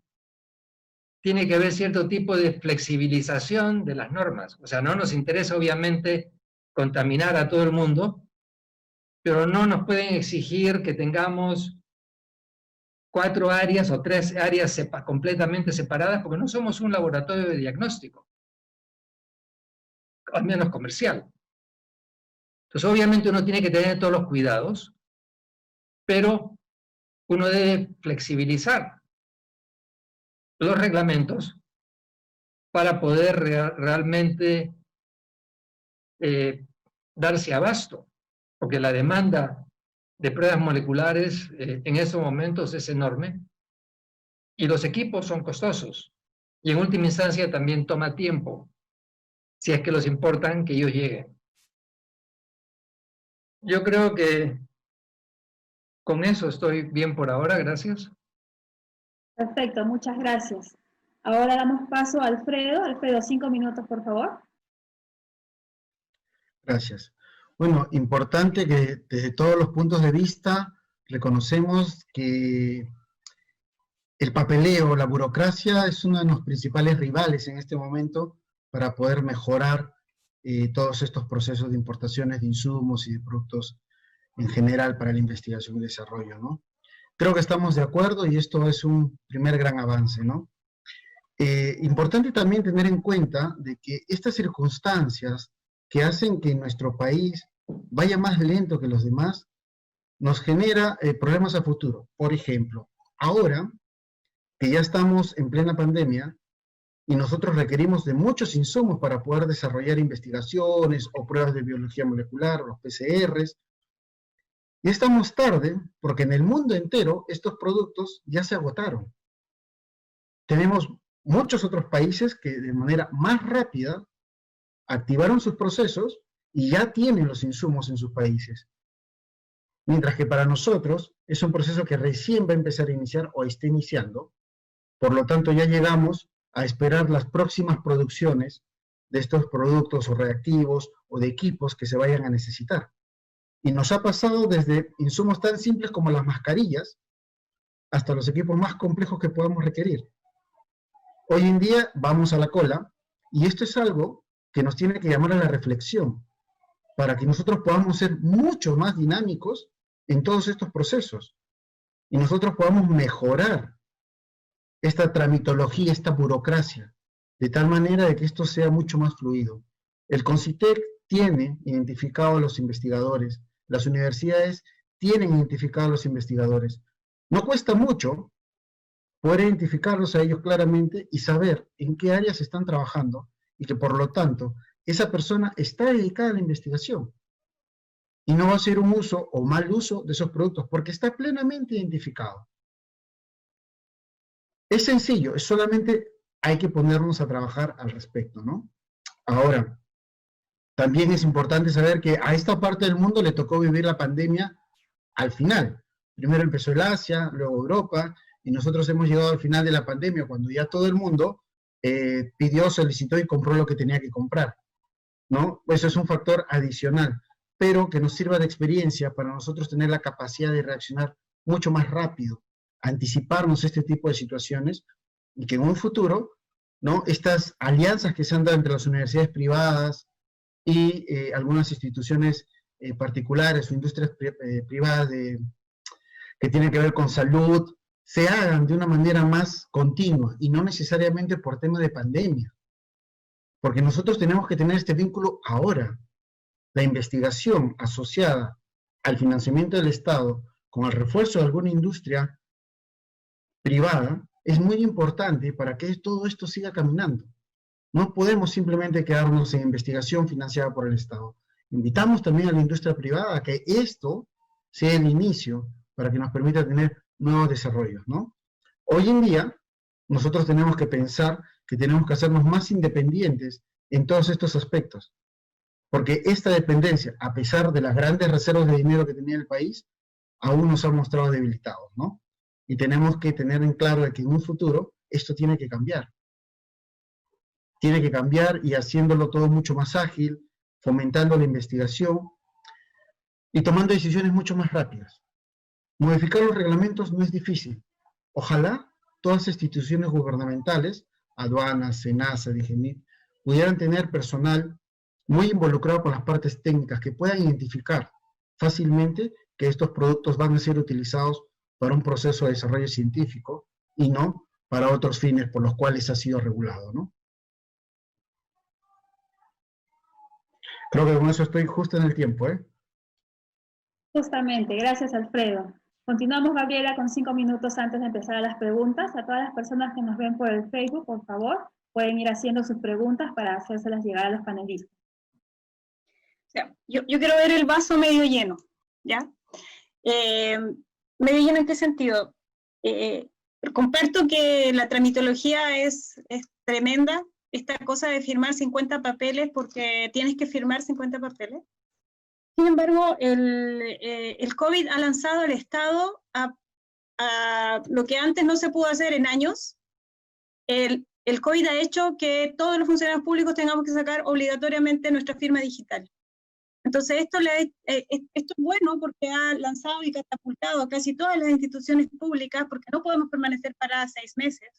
tiene que haber cierto tipo de flexibilización de las normas. O sea, no nos interesa obviamente contaminar a todo el mundo, pero no nos pueden exigir que tengamos 4 áreas o 3 áreas completamente separadas, porque no somos un laboratorio de diagnóstico, al menos comercial. Entonces, obviamente uno tiene que tener todos los cuidados, pero uno debe flexibilizar los reglamentos para poder realmente darse abasto, porque la demanda de pruebas moleculares en estos momentos es enorme y los equipos son costosos y en última instancia también toma tiempo, si es que los importan, que ellos lleguen. Yo creo que con eso estoy bien por ahora, gracias. Perfecto, muchas gracias. Ahora damos paso a Alfredo. Alfredo, 5 minutos, por favor. Gracias. Bueno, importante que desde todos los puntos de vista reconocemos que el papeleo, la burocracia es uno de los principales rivales en este momento para poder mejorar todos estos procesos de importaciones de insumos y de productos en general para la investigación y desarrollo, ¿no? Creo que estamos de acuerdo y esto es un primer gran avance, ¿no? Importante también tener en cuenta de que estas circunstancias que hacen que nuestro país vaya más lento que los demás, nos genera problemas a futuro. Por ejemplo, ahora que ya estamos en plena pandemia y nosotros requerimos de muchos insumos para poder desarrollar investigaciones o pruebas de biología molecular, o los PCRs, y estamos tarde porque en el mundo entero estos productos ya se agotaron. Tenemos muchos otros países que de manera más rápida activaron sus procesos y ya tienen los insumos en sus países. Mientras que para nosotros es un proceso que recién va a empezar a iniciar o está iniciando. Por lo tanto, ya llegamos a esperar las próximas producciones de estos productos o reactivos o de equipos que se vayan a necesitar. Y nos ha pasado desde insumos tan simples como las mascarillas hasta los equipos más complejos que podamos requerir. Hoy en día vamos a la cola y esto es algo que nos tiene que llamar a la reflexión para que nosotros podamos ser mucho más dinámicos en todos estos procesos y nosotros podamos mejorar esta tramitología, esta burocracia, de tal manera de que esto sea mucho más fluido. El CONCITEC tiene identificado a los investigadores, las universidades tienen identificado a los investigadores. No cuesta mucho poder identificarlos a ellos claramente y saber en qué áreas están trabajando y que por lo tanto esa persona está dedicada a la investigación y no va a hacer un uso o mal uso de esos productos porque está plenamente identificado. Es sencillo, es solamente hay que ponernos a trabajar al respecto, ¿no? Ahora, también es importante saber que a esta parte del mundo le tocó vivir la pandemia al final. Primero empezó el Asia, luego Europa, y nosotros hemos llegado al final de la pandemia, cuando ya todo el mundo pidió, solicitó y compró lo que tenía que comprar, ¿no? Eso es un factor adicional, pero que nos sirva de experiencia para nosotros tener la capacidad de reaccionar mucho más rápido, anticiparnos este tipo de situaciones, y que en un futuro, ¿no? Estas alianzas que se han dado entre las universidades privadas y algunas instituciones particulares o industrias privadas que tienen que ver con salud, se hagan de una manera más continua y no necesariamente por tema de pandemia. Porque nosotros tenemos que tener este vínculo ahora. La investigación asociada al financiamiento del Estado con el refuerzo de alguna industria privada es muy importante para que todo esto siga caminando. No podemos simplemente quedarnos en investigación financiada por el Estado. Invitamos también a la industria privada a que esto sea el inicio para que nos permita tener nuevos desarrollos, ¿no? Hoy en día, nosotros tenemos que pensar que tenemos que hacernos más independientes en todos estos aspectos, porque esta dependencia, a pesar de las grandes reservas de dinero que tenía el país, aún nos ha mostrado debilitados, ¿no? Y tenemos que tener en claro de que en un futuro esto tiene que cambiar. Tiene que cambiar y haciéndolo todo mucho más ágil, fomentando la investigación y tomando decisiones mucho más rápidas. Modificar los reglamentos no es difícil. Ojalá todas las instituciones gubernamentales, aduanas, SENASA, DIGENIT, pudieran tener personal muy involucrado con las partes técnicas que puedan identificar fácilmente que estos productos van a ser utilizados para un proceso de desarrollo científico y no para otros fines por los cuales ha sido regulado, ¿no? Creo que con eso estoy justo en el tiempo, ¿eh? Justamente, gracias Alfredo. Continuamos, Gabriela, con 5 minutos antes de empezar las preguntas. A todas las personas que nos ven por el Facebook, por favor, pueden ir haciendo sus preguntas para hacérselas llegar a los panelistas. O sea, yo quiero ver el vaso medio lleno, ¿ya? ¿Medio lleno en qué sentido? Comparto que la tramitología es tremenda, esta cosa de firmar 50 papeles porque tienes que firmar 50 papeles. Sin embargo, el COVID ha lanzado al Estado a lo que antes no se pudo hacer en años. El COVID ha hecho que todos los funcionarios públicos tengamos que sacar obligatoriamente nuestra firma digital. Entonces, esto es bueno porque ha lanzado y catapultado a casi todas las instituciones públicas, porque no podemos permanecer paradas 6 meses,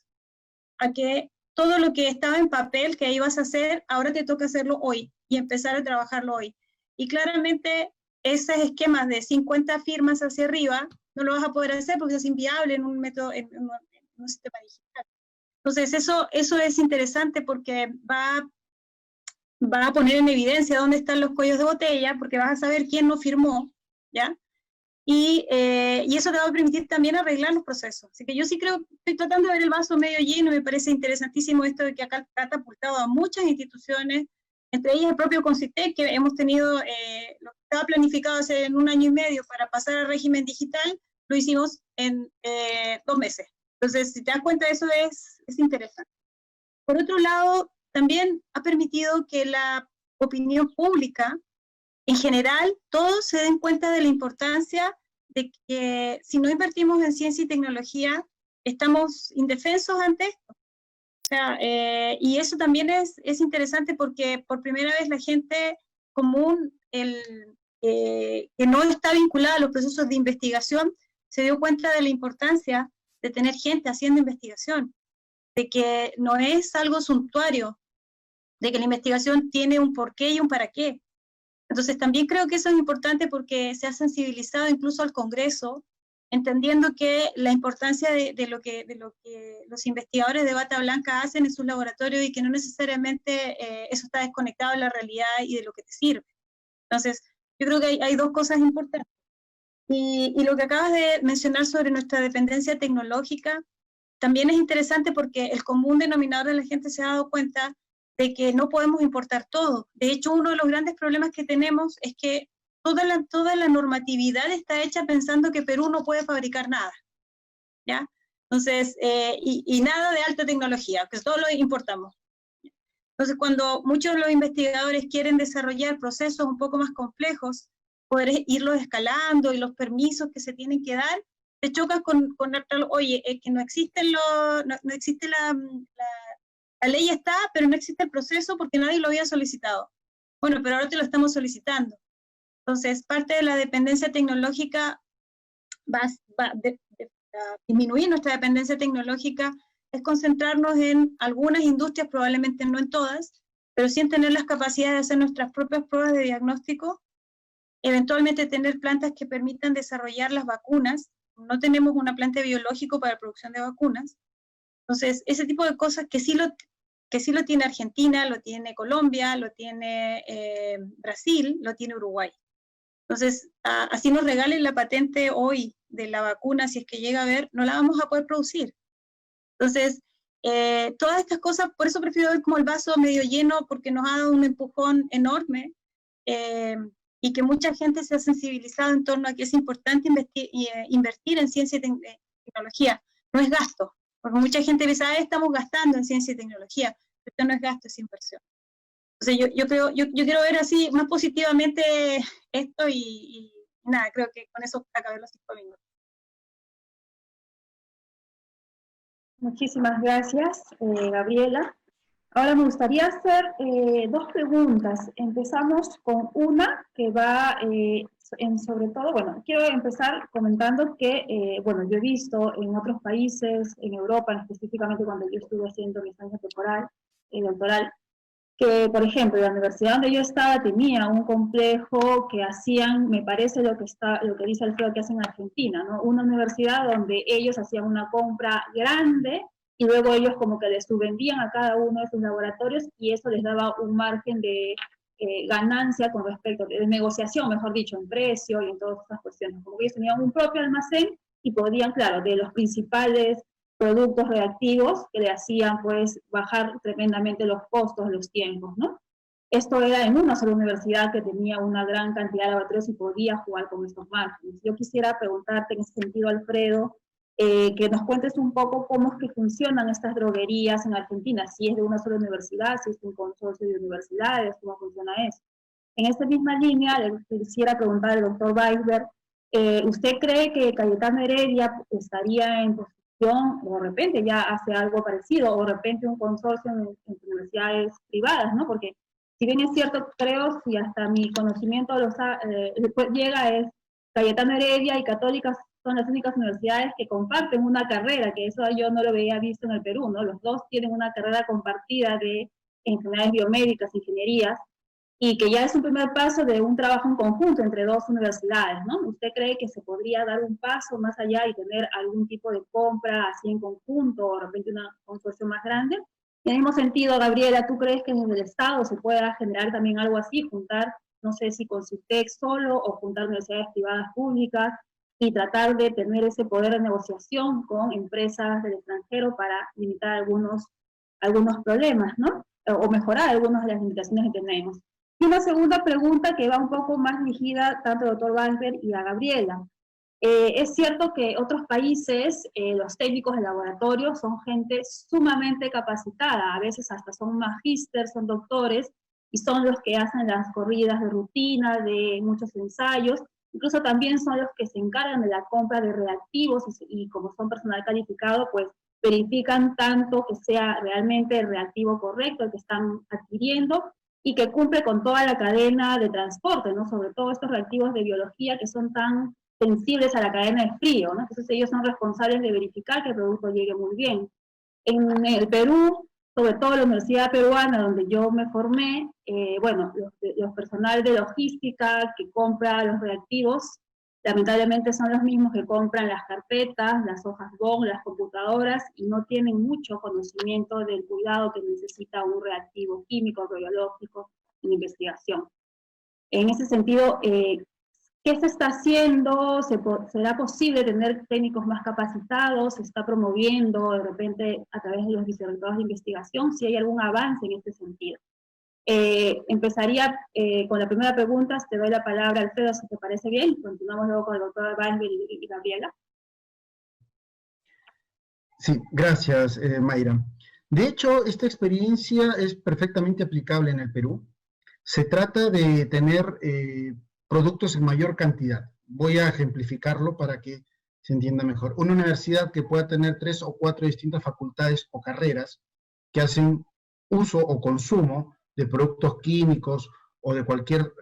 a que todo lo que estaba en papel que ibas a hacer, ahora te toca hacerlo hoy y empezar a trabajarlo hoy. Y claramente esos esquemas de 50 firmas hacia arriba no lo vas a poder hacer porque es inviable en un método, en un sistema digital. Entonces eso es interesante porque va a poner en evidencia dónde están los cuellos de botella, porque vas a saber quién no firmó, ¿ya? Y eso te va a permitir también arreglar los procesos. Así que yo sí creo, estoy tratando de ver el vaso medio lleno, me parece interesantísimo esto de que acá ha catapultado a muchas instituciones, entre ellas el propio CONCITEC, que hemos tenido, lo que estaba planificado hace 1 año y medio para pasar al régimen digital, lo hicimos en 2 meses. Entonces, si te das cuenta, eso es interesante. Por otro lado, también ha permitido que la opinión pública, en general, todos se den cuenta de la importancia de que si no invertimos en ciencia y tecnología, estamos indefensos ante esto. O sea, y eso también es interesante porque por primera vez la gente común, que no está vinculada a los procesos de investigación, se dio cuenta de la importancia de tener gente haciendo investigación, de que no es algo suntuario, de que la investigación tiene un porqué y un para qué. Entonces también creo que eso es importante porque se ha sensibilizado incluso al Congreso entendiendo que la importancia de lo que los investigadores de bata blanca hacen en sus laboratorios y que no necesariamente eso está desconectado de la realidad y de lo que te sirve. Entonces, yo creo que hay dos cosas importantes. Y lo que acabas de mencionar sobre nuestra dependencia tecnológica también es interesante porque el común denominador de la gente se ha dado cuenta de que no podemos importar todo. De hecho, uno de los grandes problemas que tenemos es que toda la normatividad está hecha pensando que Perú no puede fabricar nada, ¿ya? Entonces, y nada de alta tecnología, que todo lo importamos. Entonces, cuando muchos de los investigadores quieren desarrollar procesos un poco más complejos, poder irlos escalando y los permisos que se tienen que dar, te chocas con oye, que no existen no existe la ley está, pero no existe el proceso porque nadie lo había solicitado. Bueno, pero ahora te lo estamos solicitando. Entonces, parte de la dependencia tecnológica disminuir nuestra dependencia tecnológica es concentrarnos en algunas industrias, probablemente no en todas, pero sí en tener las capacidades de hacer nuestras propias pruebas de diagnóstico, eventualmente tener plantas que permitan desarrollar las vacunas. No tenemos una planta biológico para la producción de vacunas. Entonces, ese tipo de cosas que sí lo tiene Argentina, lo tiene Colombia, lo tiene Brasil, lo tiene Uruguay. Entonces, así nos regalen la patente hoy de la vacuna, si es que llega a haber, no la vamos a poder producir. Entonces, todas estas cosas, por eso prefiero ver como el vaso medio lleno, porque nos ha dado un empujón enorme, y que mucha gente se ha sensibilizado en torno a que es importante invertir en ciencia y tecnología. No es gasto, porque mucha gente dice, estamos gastando en ciencia y tecnología, pero esto no es gasto, es inversión. Entonces yo quiero ver así más positivamente esto y nada, creo que con eso acabé los 5 minutos. Muchísimas gracias, Gabriela. Ahora me gustaría hacer 2 preguntas. Empezamos con una que va sobre todo, bueno, quiero empezar comentando que, bueno, yo he visto en otros países, en Europa, específicamente cuando yo estuve haciendo mi estancia doctoral, que, por ejemplo, la universidad donde yo estaba tenía un complejo que hacían, me parece lo que dice Alfredo que hacen en Argentina, ¿no? Una universidad donde ellos hacían una compra grande y luego ellos como que les subvendían a cada uno de sus laboratorios y eso les daba un margen de ganancia con respecto, de negociación, mejor dicho, en precio y en todas estas cuestiones. Como que ellos tenían un propio almacén y podían, claro, de los principales productos reactivos que le hacían pues bajar tremendamente los costos, los tiempos, ¿no? Esto era en una sola universidad que tenía una gran cantidad de laboratorios y podía jugar con estos márgenes. Yo quisiera preguntarte en ese sentido, Alfredo, que nos cuentes un poco cómo es que funcionan estas droguerías en Argentina, si es de una sola universidad, si es un consorcio de universidades, cómo funciona eso. En esta misma línea, le quisiera preguntar al doctor Weisberg, ¿usted cree que Cayetano Heredia estaría en posición, o de repente ya hace algo parecido, o de repente un consorcio en universidades privadas, ¿no? Porque si bien es cierto, creo, si hasta mi conocimiento llega, es Cayetano Heredia y Católicas son las únicas universidades que comparten una carrera, que eso yo no lo había visto en el Perú, ¿no? Los dos tienen una carrera compartida de enfermedades biomédicas, ingenierías, y que ya es un primer paso de un trabajo en conjunto entre 2 universidades, ¿no? ¿Usted cree que se podría dar un paso más allá y tener algún tipo de compra así en conjunto, o de repente una consorcio más grande? En el mismo sentido, Gabriela, ¿tú crees que desde el Estado se pueda generar también algo así, juntar, no sé si con CITEC solo, o juntar universidades privadas públicas, y tratar de tener ese poder de negociación con empresas del extranjero para limitar algunos problemas, ¿no? O mejorar algunas de las limitaciones que tenemos. Y una segunda pregunta que va un poco más dirigida tanto al doctor Weisberg y a Gabriela. Es cierto que otros países, los técnicos de laboratorio son gente sumamente capacitada, a veces hasta son magísteres, son doctores, y son los que hacen las corridas de rutina, de muchos ensayos, incluso también son los que se encargan de la compra de reactivos y como son personal calificado, pues verifican tanto que sea realmente el reactivo correcto el que están adquiriendo y que cumple con toda la cadena de transporte, ¿no? Sobre todo estos reactivos de biología que son tan sensibles a la cadena de frío, ¿no? Entonces ellos son responsables de verificar que el producto llegue muy bien. En el Perú, sobre todo la Universidad Peruana, donde yo me formé, bueno, los personal de logística que compra los reactivos lamentablemente son los mismos que compran las carpetas, las hojas GON, las computadoras, y no tienen mucho conocimiento del cuidado que necesita un reactivo químico, biológico, en investigación. En ese sentido, ¿qué se está haciendo? ¿Será posible tener técnicos más capacitados? ¿Se está promoviendo de repente a través de los vicerrectores de investigación? Si hay algún avance en este sentido. Empezaría con la primera pregunta. Te doy la palabra, Alfredo, si te parece bien. Continuamos luego con el doctor Weisberg y Gabriela. Sí, gracias, Mayra. De hecho, esta experiencia es perfectamente aplicable en el Perú. Se trata de tener productos en mayor cantidad. Voy a ejemplificarlo para que se entienda mejor. Una universidad que pueda tener 3 o 4 distintas facultades o carreras que hacen uso o consumo de productos químicos o de cualquier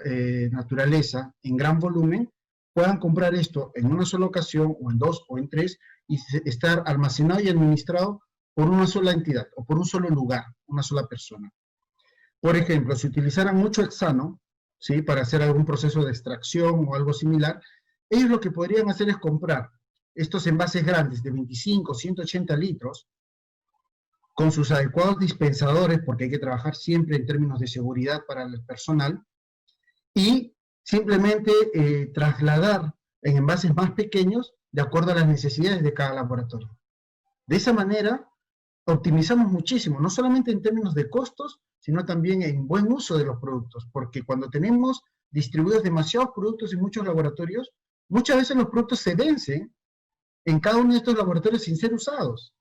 naturaleza en gran volumen, puedan comprar esto en una sola ocasión, o en 2 o en 3, y estar almacenado y administrado por una sola entidad o por un solo lugar, una sola persona. Por ejemplo, si utilizaran mucho hexano, ¿sí?, para hacer algún proceso de extracción o algo similar, ellos lo que podrían hacer es comprar estos envases grandes de 25, 180 litros, con sus adecuados dispensadores, porque hay que trabajar siempre en términos de seguridad para el personal, y simplemente trasladar en envases más pequeños de acuerdo a las necesidades de cada laboratorio. De esa manera, optimizamos muchísimo, no solamente en términos de costos, sino también en buen uso de los productos, porque cuando tenemos distribuidos demasiados productos en muchos laboratorios, muchas veces los productos se vencen en cada uno de estos laboratorios sin ser usados.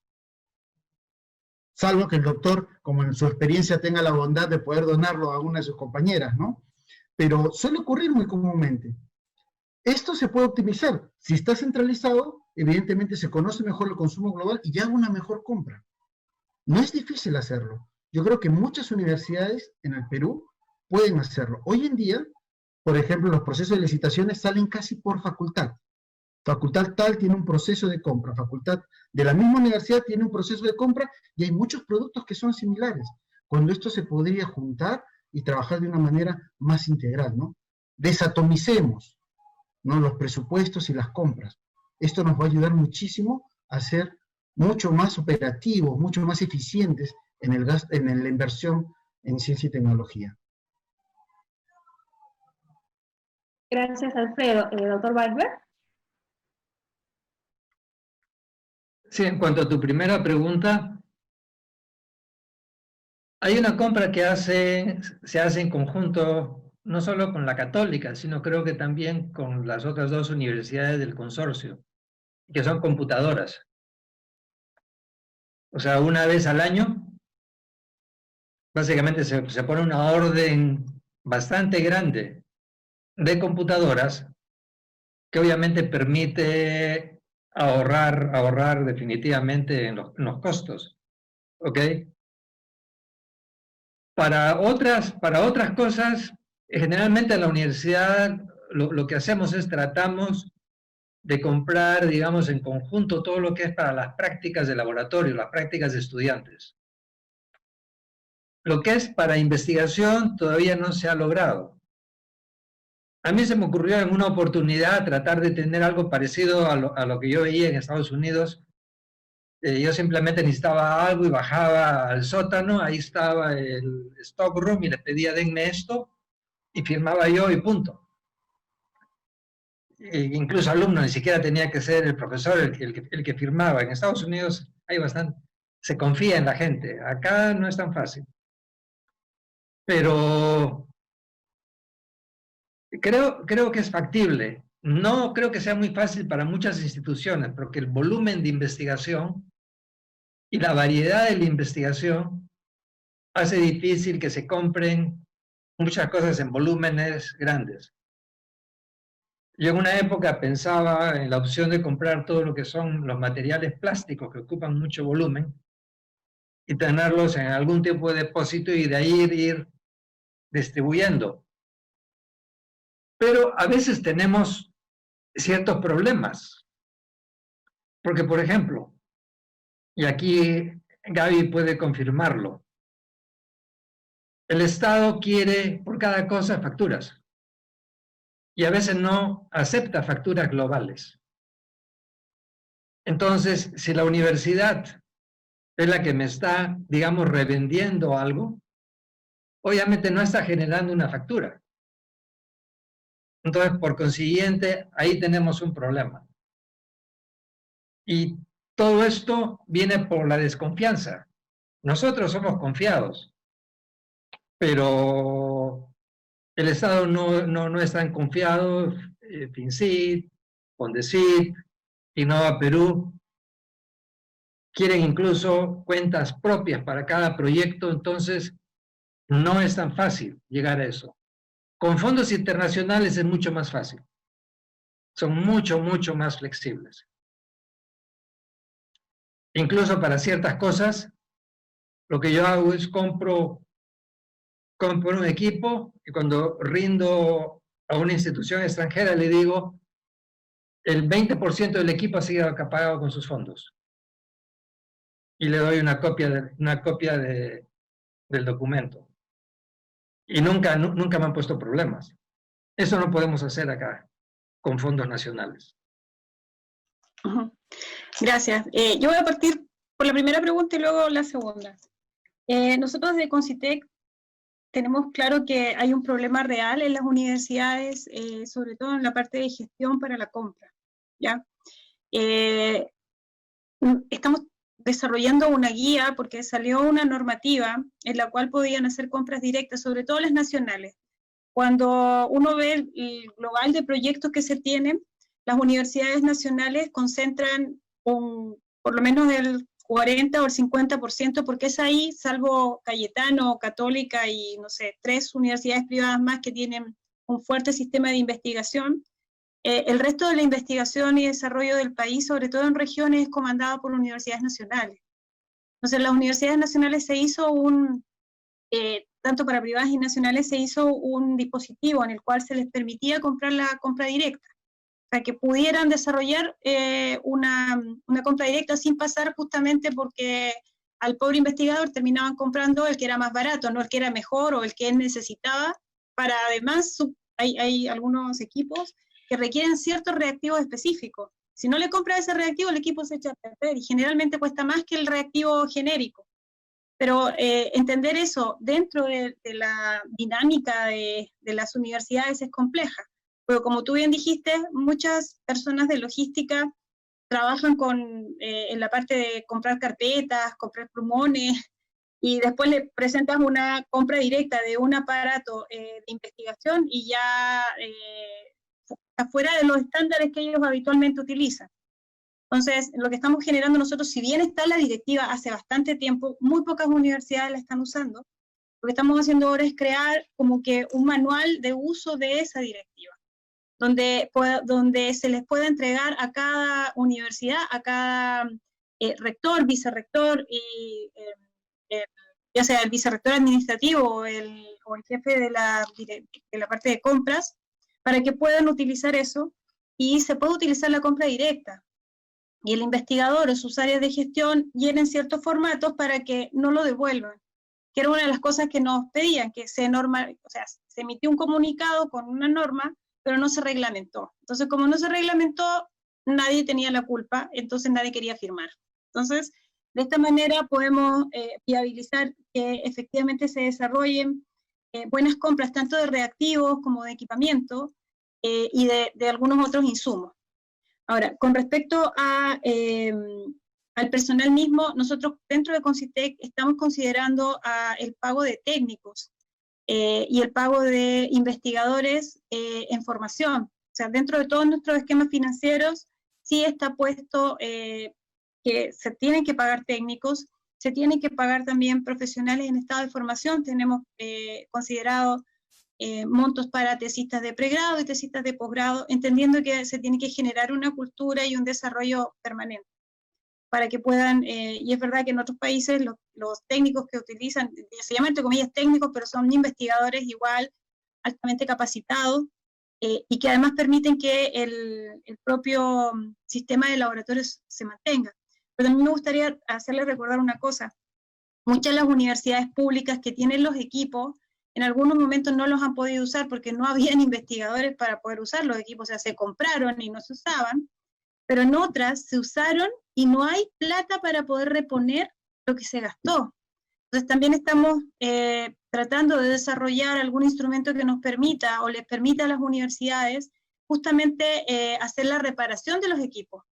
Salvo que el doctor, como en su experiencia, tenga la bondad de poder donarlo a una de sus compañeras, ¿no? Pero suele ocurrir muy comúnmente. Esto se puede optimizar. Si está centralizado, evidentemente se conoce mejor el consumo global y ya hago una mejor compra. No es difícil hacerlo. Yo creo que muchas universidades en el Perú pueden hacerlo. Hoy en día, por ejemplo, los procesos de licitaciones salen casi por facultad. Facultad tal tiene un proceso de compra, facultad de la misma universidad tiene un proceso de compra, y hay muchos productos que son similares, cuando esto se podría juntar y trabajar de una manera más integral, ¿no? Desatomicemos, ¿no?, los presupuestos y las compras. Esto nos va a ayudar muchísimo a ser mucho más operativos, mucho más eficientes en el gasto, en la inversión en ciencia y tecnología. Gracias, Alfredo. Doctor Weisberg. Sí, en cuanto a tu primera pregunta, hay una compra que se hace en conjunto, no solo con la Católica, sino creo que también con las otras 2 universidades del consorcio, que son computadoras. O sea, una vez al año, básicamente se pone una orden bastante grande de computadoras, que obviamente permite ahorrar definitivamente en los costos, ¿ok? Para otras cosas, generalmente en la universidad lo que hacemos es tratamos de comprar, digamos, en conjunto todo lo que es para las prácticas de laboratorio, las prácticas de estudiantes. Lo que es para investigación todavía no se ha logrado. A mí se me ocurrió en una oportunidad tratar de tener algo parecido a lo que yo veía en Estados Unidos. Yo simplemente necesitaba algo y bajaba al sótano, ahí estaba el stockroom y le pedía denme esto y firmaba yo y punto. Incluso alumno, ni siquiera tenía que ser el profesor el que firmaba. En Estados Unidos hay bastante, se confía en la gente. Acá no es tan fácil. Pero creo que es factible. No creo que sea muy fácil para muchas instituciones, porque el volumen de investigación y la variedad de la investigación hace difícil que se compren muchas cosas en volúmenes grandes. Yo en una época pensaba en la opción de comprar todo lo que son los materiales plásticos que ocupan mucho volumen y tenerlos en algún tipo de depósito y de ahí ir distribuyendo. Pero a veces tenemos ciertos problemas. Porque, por ejemplo, y aquí Gaby puede confirmarlo, el Estado quiere por cada cosa facturas. y a veces no acepta facturas globales. Entonces, si la universidad es la que me está, digamos, revendiendo algo, obviamente no está generando una factura. Entonces, por consiguiente, ahí tenemos un problema. Y todo esto viene por la desconfianza. Nosotros somos confiados, pero el Estado no es tan confiado. FinCit, Fondesit, Innova Perú, quieren incluso cuentas propias para cada proyecto, entonces no es tan fácil llegar a eso. Con fondos internacionales es mucho más fácil. Son mucho más flexibles. Incluso para ciertas cosas, lo que yo hago es compro un equipo y cuando rindo a una institución extranjera le digo, el 20% del equipo ha sido pagado con sus fondos. Y le doy una copia del documento. Y nunca me han puesto problemas. Eso no podemos hacer acá con fondos nacionales. Gracias. Yo voy a partir por la primera pregunta y luego la segunda. Nosotros de Concitec tenemos claro que hay un problema real en las universidades, sobre todo en la parte de gestión para la compra, ¿ya? Estamos desarrollando una guía porque salió una normativa en la cual podían hacer compras directas, sobre todo las nacionales. Cuando uno ve el global de proyectos que se tienen, las universidades nacionales concentran por lo menos el 40 o el 50%, porque es ahí, salvo Cayetano, Católica y, no sé, 3 universidades privadas más que tienen un fuerte sistema de investigación. El resto de la investigación y desarrollo del país, sobre todo en regiones, es comandado por universidades nacionales. Entonces, las universidades nacionales se hizo tanto para privadas y nacionales, se hizo un dispositivo en el cual se les permitía comprar la compra directa, para que pudieran desarrollar una compra directa sin pasar justamente porque al pobre investigador terminaban comprando el que era más barato, no el que era mejor o el que él necesitaba, para además, hay algunos equipos que requieren ciertos reactivos específicos. Si no le compra ese reactivo, el equipo se echa a perder y generalmente cuesta más que el reactivo genérico. Pero entender eso dentro de la dinámica de las universidades es compleja. Pero como tú bien dijiste, muchas personas de logística trabajan en la parte de comprar carpetas, comprar plumones, y después le presentas una compra directa de un aparato de investigación y ya afuera de los estándares que ellos habitualmente utilizan. Entonces, lo que estamos generando nosotros, si bien está la directiva hace bastante tiempo, muy pocas universidades la están usando. Lo que estamos haciendo ahora es crear como que un manual de uso de esa directiva, donde se les pueda entregar a cada universidad, a cada rector, vicerrector, y ya sea el vicerrector administrativo o el jefe de la parte de compras, para que puedan utilizar eso y se puede utilizar la compra directa. Y el investigador o sus áreas de gestión llenen ciertos formatos para que no lo devuelvan, que era una de las cosas que nos pedían, que se emitió un comunicado con una norma, pero no se reglamentó. Entonces, como no se reglamentó, nadie tenía la culpa, entonces nadie quería firmar. Entonces, de esta manera podemos viabilizar que efectivamente se desarrollen buenas compras, tanto de reactivos como de equipamiento y de algunos otros insumos. Ahora, con respecto al personal mismo, nosotros dentro de Concitec estamos considerando el pago de técnicos y el pago de investigadores en formación. O sea, dentro de todos nuestros esquemas financieros sí está puesto que se tienen que pagar técnicos, se tienen que pagar también profesionales en estado de formación. Tenemos considerado montos para tesistas de pregrado y tesistas de posgrado, entendiendo que se tiene que generar una cultura y un desarrollo permanente, para que puedan, y es verdad que en otros países los técnicos que utilizan, se llaman entre comillas técnicos, pero son investigadores igual, altamente capacitados, y que además permiten que el propio sistema de laboratorios se mantenga. Pero también me gustaría hacerles recordar una cosa. Muchas de las universidades públicas que tienen los equipos en algunos momentos no los han podido usar porque no habían investigadores para poder usar los equipos, o sea, se compraron y no se usaban, pero en otras se usaron y no hay plata para poder reponer lo que se gastó. Entonces también estamos tratando de desarrollar algún instrumento que nos permita o les permita a las universidades justamente hacer la reparación de los equipos.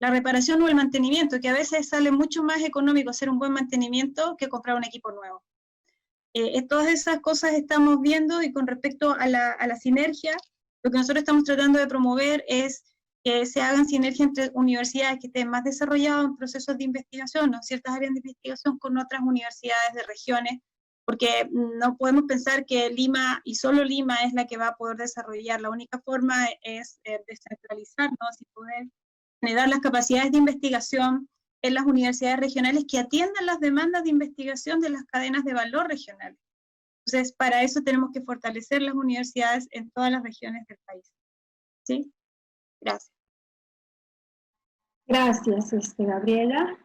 La reparación o el mantenimiento, que a veces sale mucho más económico hacer un buen mantenimiento que comprar un equipo nuevo. Todas esas cosas estamos viendo, y con respecto a la sinergia, lo que nosotros estamos tratando de promover es que se hagan sinergia entre universidades que estén más desarrolladas en procesos de investigación, o ciertas áreas de investigación con otras universidades de regiones, porque no podemos pensar que Lima, y solo Lima, es la que va a poder desarrollar. La única forma es descentralizarnos y poder generar las capacidades de investigación en las universidades regionales que atiendan las demandas de investigación de las cadenas de valor regionales. Entonces, para eso tenemos que fortalecer las universidades en todas las regiones del país. ¿Sí? Gracias. Gracias, Gabriela.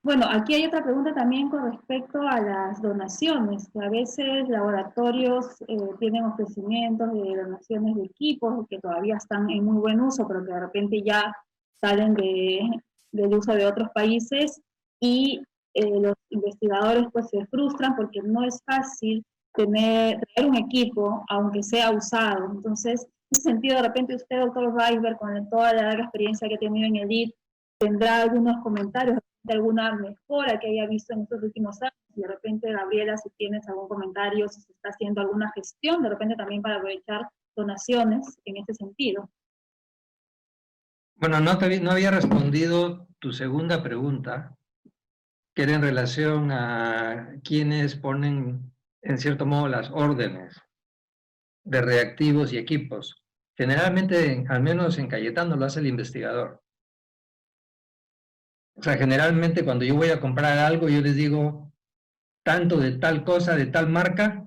Bueno, aquí hay otra pregunta también con respecto a las donaciones, que a veces laboratorios tienen ofrecimientos de donaciones de equipos que todavía están en muy buen uso, pero que de repente ya salen del uso de otros países, y los investigadores pues se frustran porque no es fácil traer un equipo, aunque sea usado. Entonces, en ese sentido, de repente usted, doctor Weisberg, con toda la larga experiencia que ha tenido en el LID, tendrá algunos comentarios de alguna mejora que haya visto en estos últimos años. Y de repente, Gabriela, si tienes algún comentario, si se está haciendo alguna gestión, de repente también para aprovechar donaciones en ese sentido. Bueno, no había respondido tu segunda pregunta, que era en relación a quienes ponen, en cierto modo, las órdenes de reactivos y equipos. Generalmente, al menos en Cayetano, lo hace el investigador. O sea, generalmente cuando yo voy a comprar algo, yo les digo tanto de tal cosa, de tal marca.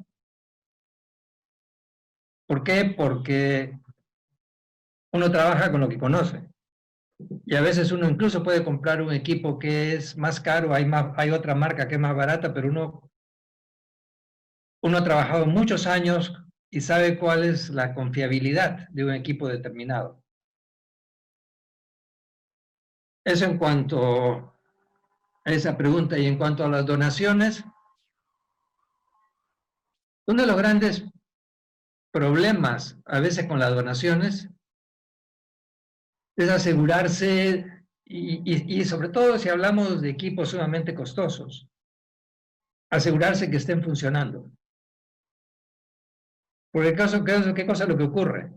¿Por qué? Porque uno trabaja con lo que conoce. Y a veces uno incluso puede comprar un equipo que es más caro, hay otra marca que es más barata, pero uno ha trabajado muchos años y sabe cuál es la confiabilidad de un equipo determinado. Eso en cuanto a esa pregunta. Y en cuanto a las donaciones, uno de los grandes problemas a veces con las donaciones es asegurarse, y sobre todo si hablamos de equipos sumamente costosos, asegurarse que estén funcionando. Porque ¿qué cosa es lo que ocurre?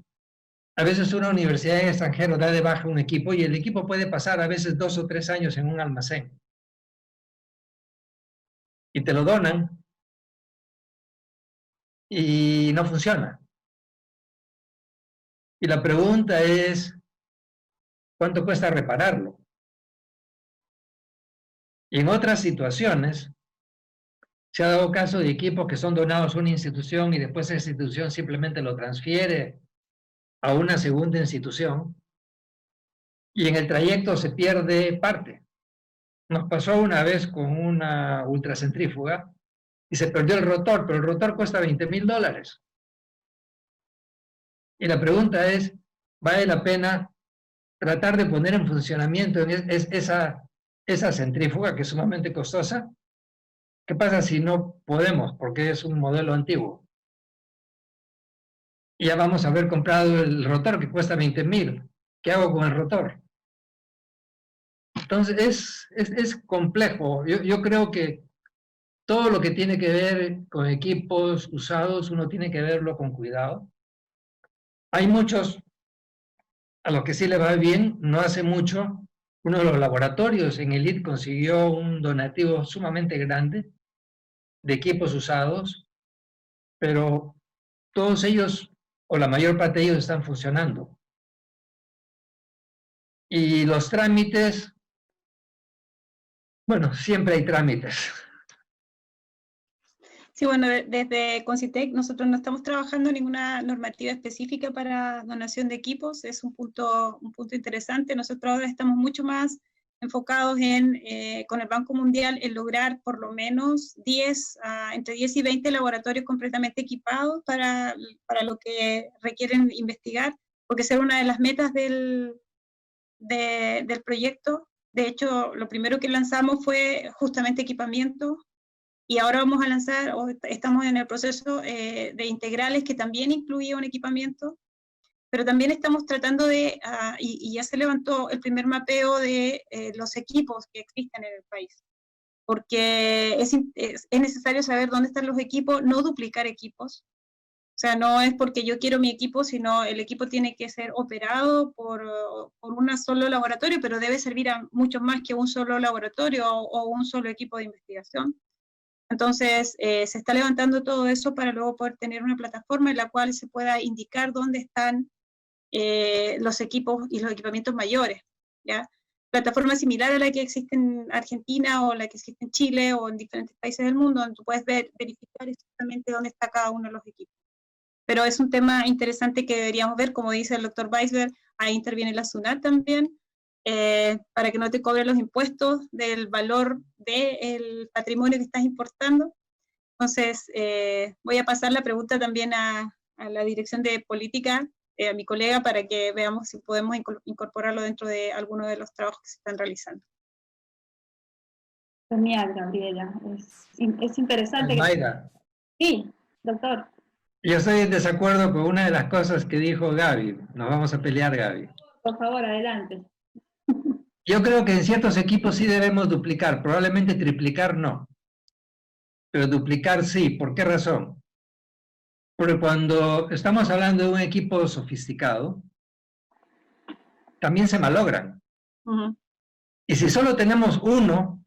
A veces una universidad en extranjero da de baja un equipo y el equipo puede pasar a veces 2 o 3 años en un almacén. Y te lo donan y no funciona. Y la pregunta es, ¿cuánto cuesta repararlo? Y en otras situaciones, se ha dado caso de equipos que son donados a una institución y después esa institución simplemente lo transfiere a una segunda institución y en el trayecto se pierde parte. Nos pasó una vez con una ultracentrífuga y se perdió el rotor, pero el rotor cuesta $20,000. Y la pregunta es, ¿vale la pena tratar de poner en funcionamiento esa centrífuga que es sumamente costosa? ¿Qué pasa si no podemos? Porque es un modelo antiguo. Y ya vamos a haber comprado el rotor que cuesta $20,000. ¿Qué hago con el rotor? Entonces es complejo. Yo creo que todo lo que tiene que ver con equipos usados, uno tiene que verlo con cuidado. Hay muchos a los que sí le va bien. No hace mucho, uno de los laboratorios en el LID consiguió un donativo sumamente grande de equipos usados, pero todos ellos, o la mayor parte de ellos, están funcionando. Y los trámites, bueno, siempre hay trámites. Sí, bueno, desde Concitec nosotros no estamos trabajando en ninguna normativa específica para donación de equipos, es un punto interesante. Nosotros ahora estamos mucho más enfocados con el Banco Mundial en lograr por lo menos entre 10 y 20 laboratorios completamente equipados para lo que requieren investigar, porque esa era una de las metas del proyecto. De hecho, lo primero que lanzamos fue justamente equipamiento, y ahora vamos a lanzar, o estamos en el proceso de integrales que también incluía un equipamiento, pero también estamos tratando y ya se levantó el primer mapeo de los equipos que existen en el país, porque es necesario saber dónde están los equipos, no duplicar equipos. O sea, no es porque yo quiero mi equipo, sino el equipo tiene que ser operado por un solo laboratorio, pero debe servir a mucho más que un solo laboratorio o un solo equipo de investigación. Entonces, se está levantando todo eso para luego poder tener una plataforma en la cual se pueda indicar dónde están los equipos y los equipamientos mayores, ¿ya? Plataforma similar a la que existe en Argentina o la que existe en Chile o en diferentes países del mundo, donde tú puedes verificar exactamente dónde está cada uno de los equipos. Pero es un tema interesante que deberíamos ver, como dice el doctor Weisberg, ahí interviene la SUNAT también, para que no te cobren los impuestos del valor del patrimonio que estás importando. Entonces, voy a pasar la pregunta también a la Dirección de Política, a mi colega, para que veamos si podemos incorporarlo dentro de alguno de los trabajos que se están realizando. Genial, Gabriela. Es interesante. Mayra. Sí, doctor. Yo estoy en desacuerdo con una de las cosas que dijo Gaby. Nos vamos a pelear, Gaby. Por favor, adelante. Yo creo que en ciertos equipos sí debemos duplicar, probablemente triplicar no. Pero duplicar sí. ¿Por qué razón? Porque cuando estamos hablando de un equipo sofisticado, también se malogran. Y si solo tenemos uno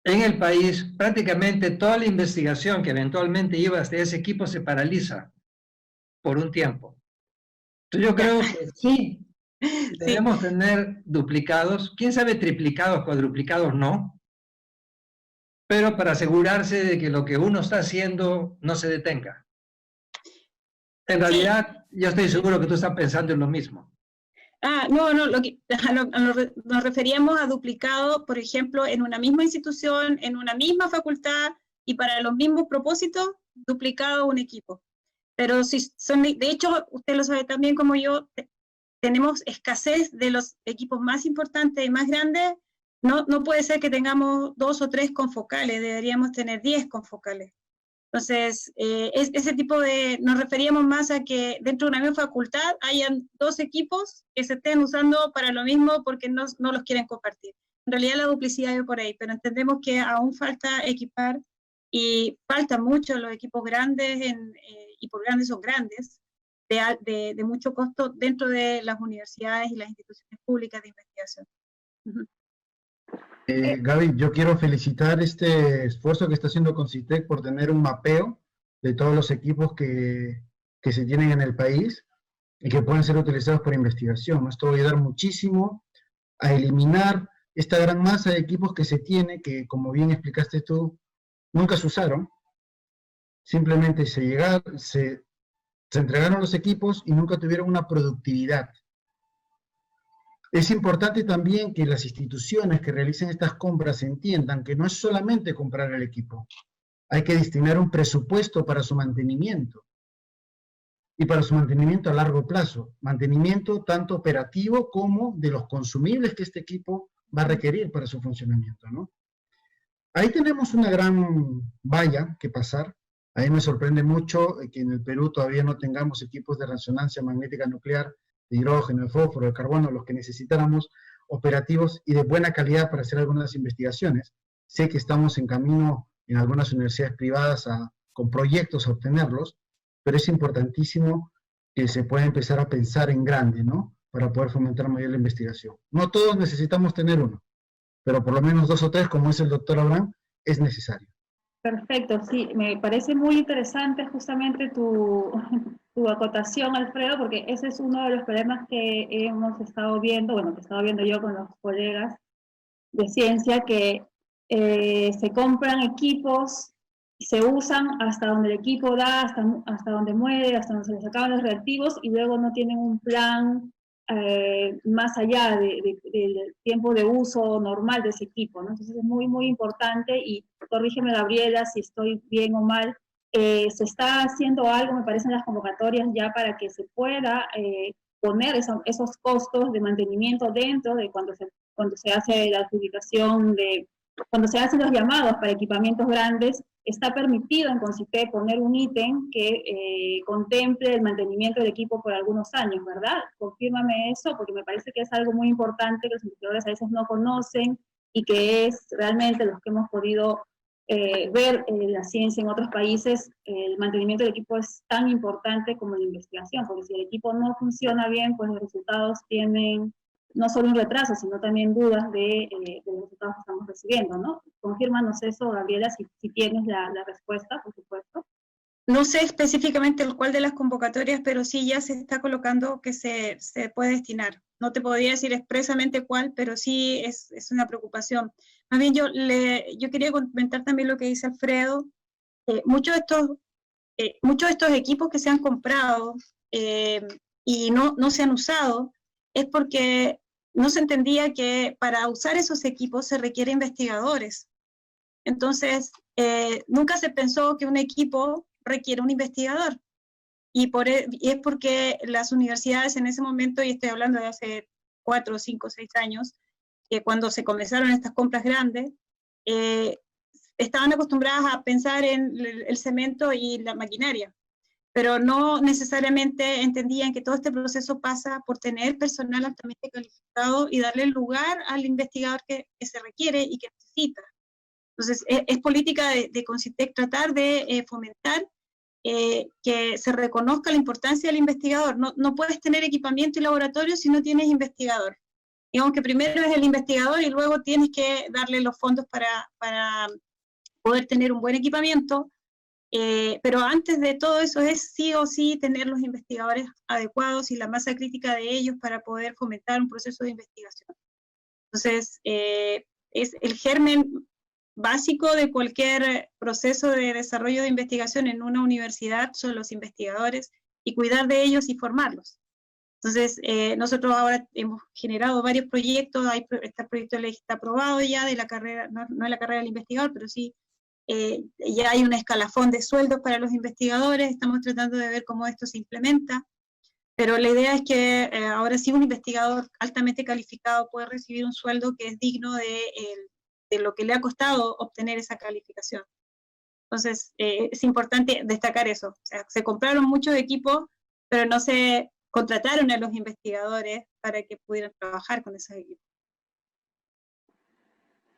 en el país, prácticamente toda la investigación que eventualmente lleva hasta ese equipo se paraliza por un tiempo. Entonces yo creo que sí, debemos tener duplicados, quién sabe triplicados, cuadruplicados no, pero para asegurarse de que lo que uno está haciendo no se detenga. En realidad, yo estoy seguro que tú estás pensando en lo mismo. No, nos referíamos a duplicado, por ejemplo, en una misma institución, en una misma facultad, y para los mismos propósitos, duplicado un equipo. Pero si son, de hecho, usted lo sabe también como yo, tenemos escasez de los equipos más importantes y más grandes. No puede ser que tengamos 2 o 3 confocales, deberíamos tener 10 confocales. Entonces, ese tipo nos referíamos más a que dentro de una misma facultad hayan 2 equipos que se estén usando para lo mismo porque no los quieren compartir. En realidad la duplicidad es por ahí, pero entendemos que aún falta equipar y faltan mucho los equipos grandes, y por grandes son grandes, de mucho costo dentro de las universidades y las instituciones públicas de investigación. Gaby, yo quiero felicitar este esfuerzo que está haciendo Concitec por tener un mapeo de todos los equipos que se tienen en el país y que pueden ser utilizados por investigación. Esto va a ayudar muchísimo a eliminar esta gran masa de equipos que se tiene, que como bien explicaste tú, nunca se usaron. Simplemente se entregaron los equipos y nunca tuvieron una productividad. Es importante también que las instituciones que realicen estas compras entiendan que no es solamente comprar el equipo, hay que destinar un presupuesto para su mantenimiento, y para su mantenimiento a largo plazo, mantenimiento tanto operativo como de los consumibles que este equipo va a requerir para su funcionamiento, ¿no? Ahí tenemos una gran valla que pasar. Ahí me sorprende mucho que en el Perú todavía no tengamos equipos de resonancia magnética nuclear, de hidrógeno, de fósforo, de carbono, los que necesitáramos, operativos y de buena calidad para hacer algunas investigaciones. Sé que estamos en camino en algunas universidades privadas con proyectos a obtenerlos, pero es importantísimo que se pueda empezar a pensar en grande, ¿no? Para poder fomentar mayor la investigación. No todos necesitamos tener uno, pero por lo menos 2 o 3, como es el doctor Abraham, es necesario. Perfecto, sí, me parece muy interesante justamente tu acotación, Alfredo, porque ese es uno de los problemas que hemos estado viendo, bueno, que he estado viendo yo con los colegas de ciencia, que se compran equipos, se usan hasta donde el equipo da, hasta donde muere, hasta donde se les acaban los reactivos, y luego no tienen un plan más allá del tiempo de uso normal de ese equipo, ¿no? Entonces es muy, muy importante, y corrígeme, Gabriela, si estoy bien o mal, se está haciendo algo, me parece, en las convocatorias ya para que se pueda poner esos costos de mantenimiento dentro de cuando se hace la adjudicación cuando se hacen los llamados para equipamientos grandes. Está permitido en CONCITEC poner un ítem que contemple el mantenimiento del equipo por algunos años, ¿verdad? Confírmame eso, porque me parece que es algo muy importante que los investigadores a veces no conocen, y que es realmente los que hemos podido ver la ciencia en otros países. El mantenimiento del equipo es tan importante como la investigación, porque si el equipo no funciona bien, pues los resultados tienen no solo un retraso, sino también dudas de los resultados que estamos recibiendo, ¿no? Confírmanos eso, Gabriela, si tienes la respuesta, por supuesto. No sé específicamente el cuál de las convocatorias, pero sí ya se está colocando que se puede destinar. No te podría decir expresamente cuál, pero sí es una preocupación. Más bien yo quería comentar también lo que dice Alfredo. Muchos de estos equipos que se han comprado y no se han usado es porque no se entendía que para usar esos equipos se requiere investigadores. Entonces, nunca se pensó que un equipo requiere un investigador. Y es porque las universidades en ese momento, y estoy hablando de hace 4, 5, 6 años, que cuando se comenzaron estas compras grandes, estaban acostumbradas a pensar en el cemento y la maquinaria, pero no necesariamente entendían que todo este proceso pasa por tener personal altamente calificado y darle el lugar al investigador que se requiere y que necesita. Entonces, es política de CONCITEC tratar de fomentar que se reconozca la importancia del investigador. No puedes tener equipamiento y laboratorio si no tienes investigador. Digamos que primero es el investigador y luego tienes que darle los fondos para poder tener un buen equipamiento, pero antes de todo eso es sí o sí tener los investigadores adecuados y la masa crítica de ellos para poder fomentar un proceso de investigación. Entonces, es el germen básico de cualquier proceso de desarrollo de investigación en una universidad, son los investigadores, y cuidar de ellos y formarlos. Entonces, nosotros ahora hemos generado varios proyectos, este proyecto de ley está aprobado ya de la carrera, no de la carrera del investigador, pero sí, ya hay un escalafón de sueldos para los investigadores, estamos tratando de ver cómo esto se implementa, pero la idea es que ahora sí un investigador altamente calificado puede recibir un sueldo que es digno de lo que le ha costado obtener esa calificación. Entonces, es importante destacar eso. O sea, se compraron muchos equipos, pero no se contrataron a los investigadores para que pudieran trabajar con esos equipos.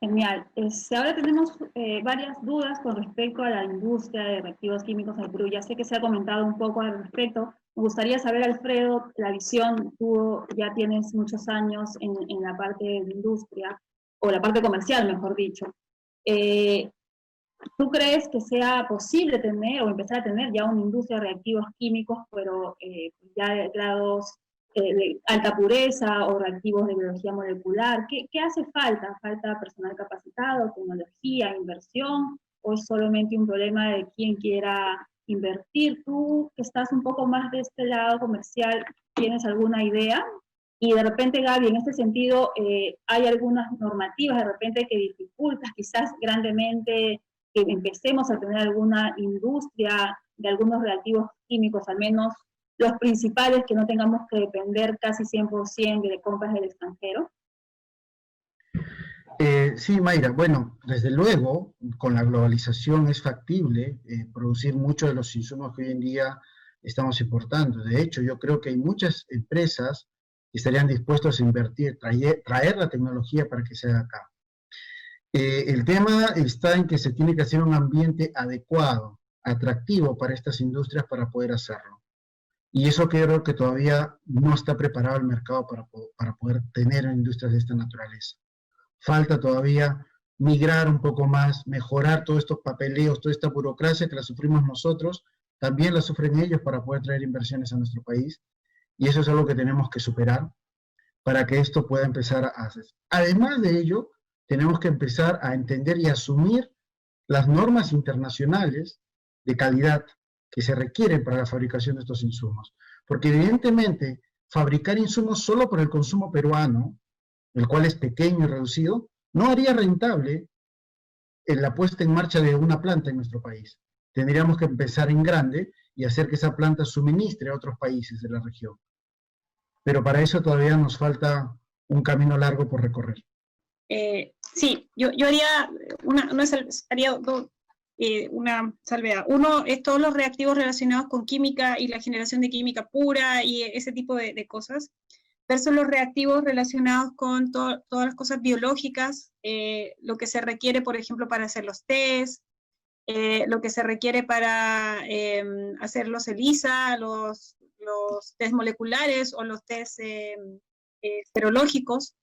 Genial. Ahora tenemos varias dudas con respecto a la industria de reactivos químicos en el Perú. Ya sé que se ha comentado un poco al respecto. Me gustaría saber, Alfredo, la visión, tú ya tienes muchos años en la parte de industria, o la parte comercial, mejor dicho. ¿Tú crees que sea posible tener o empezar a tener ya una industria de reactivos químicos, pero ya de grados de alta pureza o reactivos de biología molecular? ¿Qué hace falta? ¿Falta personal capacitado, tecnología, inversión? ¿O es solamente un problema de quién quiera invertir? Tú, que estás un poco más de este lado comercial, ¿tienes alguna idea? Y de repente, Gaby, en este sentido, hay algunas normativas de repente que dificultan quizás grandemente que empecemos a tener alguna industria de algunos reactivos químicos, al menos los principales, que no tengamos que depender casi 100% de compras del extranjero. Sí, Mayra, bueno, desde luego, con la globalización es factible producir muchos de los insumos que hoy en día estamos importando. De hecho, yo creo que hay muchas empresas que estarían dispuestos a invertir, traer la tecnología para que se haga acá. El tema está en que se tiene que hacer un ambiente adecuado, atractivo para estas industrias para poder hacerlo. Y eso creo que todavía no está preparado el mercado para poder tener industrias de esta naturaleza. Falta todavía migrar un poco más, mejorar todos estos papeleos, toda esta burocracia que la sufrimos nosotros, también la sufren ellos para poder traer inversiones a nuestro país. Y eso es algo que tenemos que superar para que esto pueda empezar a hacerse. Además de ello, tenemos que empezar a entender y asumir las normas internacionales de calidad que se requieren para la fabricación de estos insumos. Porque evidentemente, fabricar insumos solo por el consumo peruano, el cual es pequeño y reducido, no haría rentable la puesta en marcha de una planta en nuestro país. Tendríamos que empezar en grande y hacer que esa planta suministre a otros países de la región. Pero para eso todavía nos falta un camino largo por recorrer. Sí, yo haría una salvedad. Uno es todos los reactivos relacionados con química y la generación de química pura y ese tipo de cosas, versus los reactivos relacionados con todas las cosas biológicas, lo que se requiere, por ejemplo, para hacer los test, lo que se requiere para hacer los ELISA, los test moleculares o los test serológicos.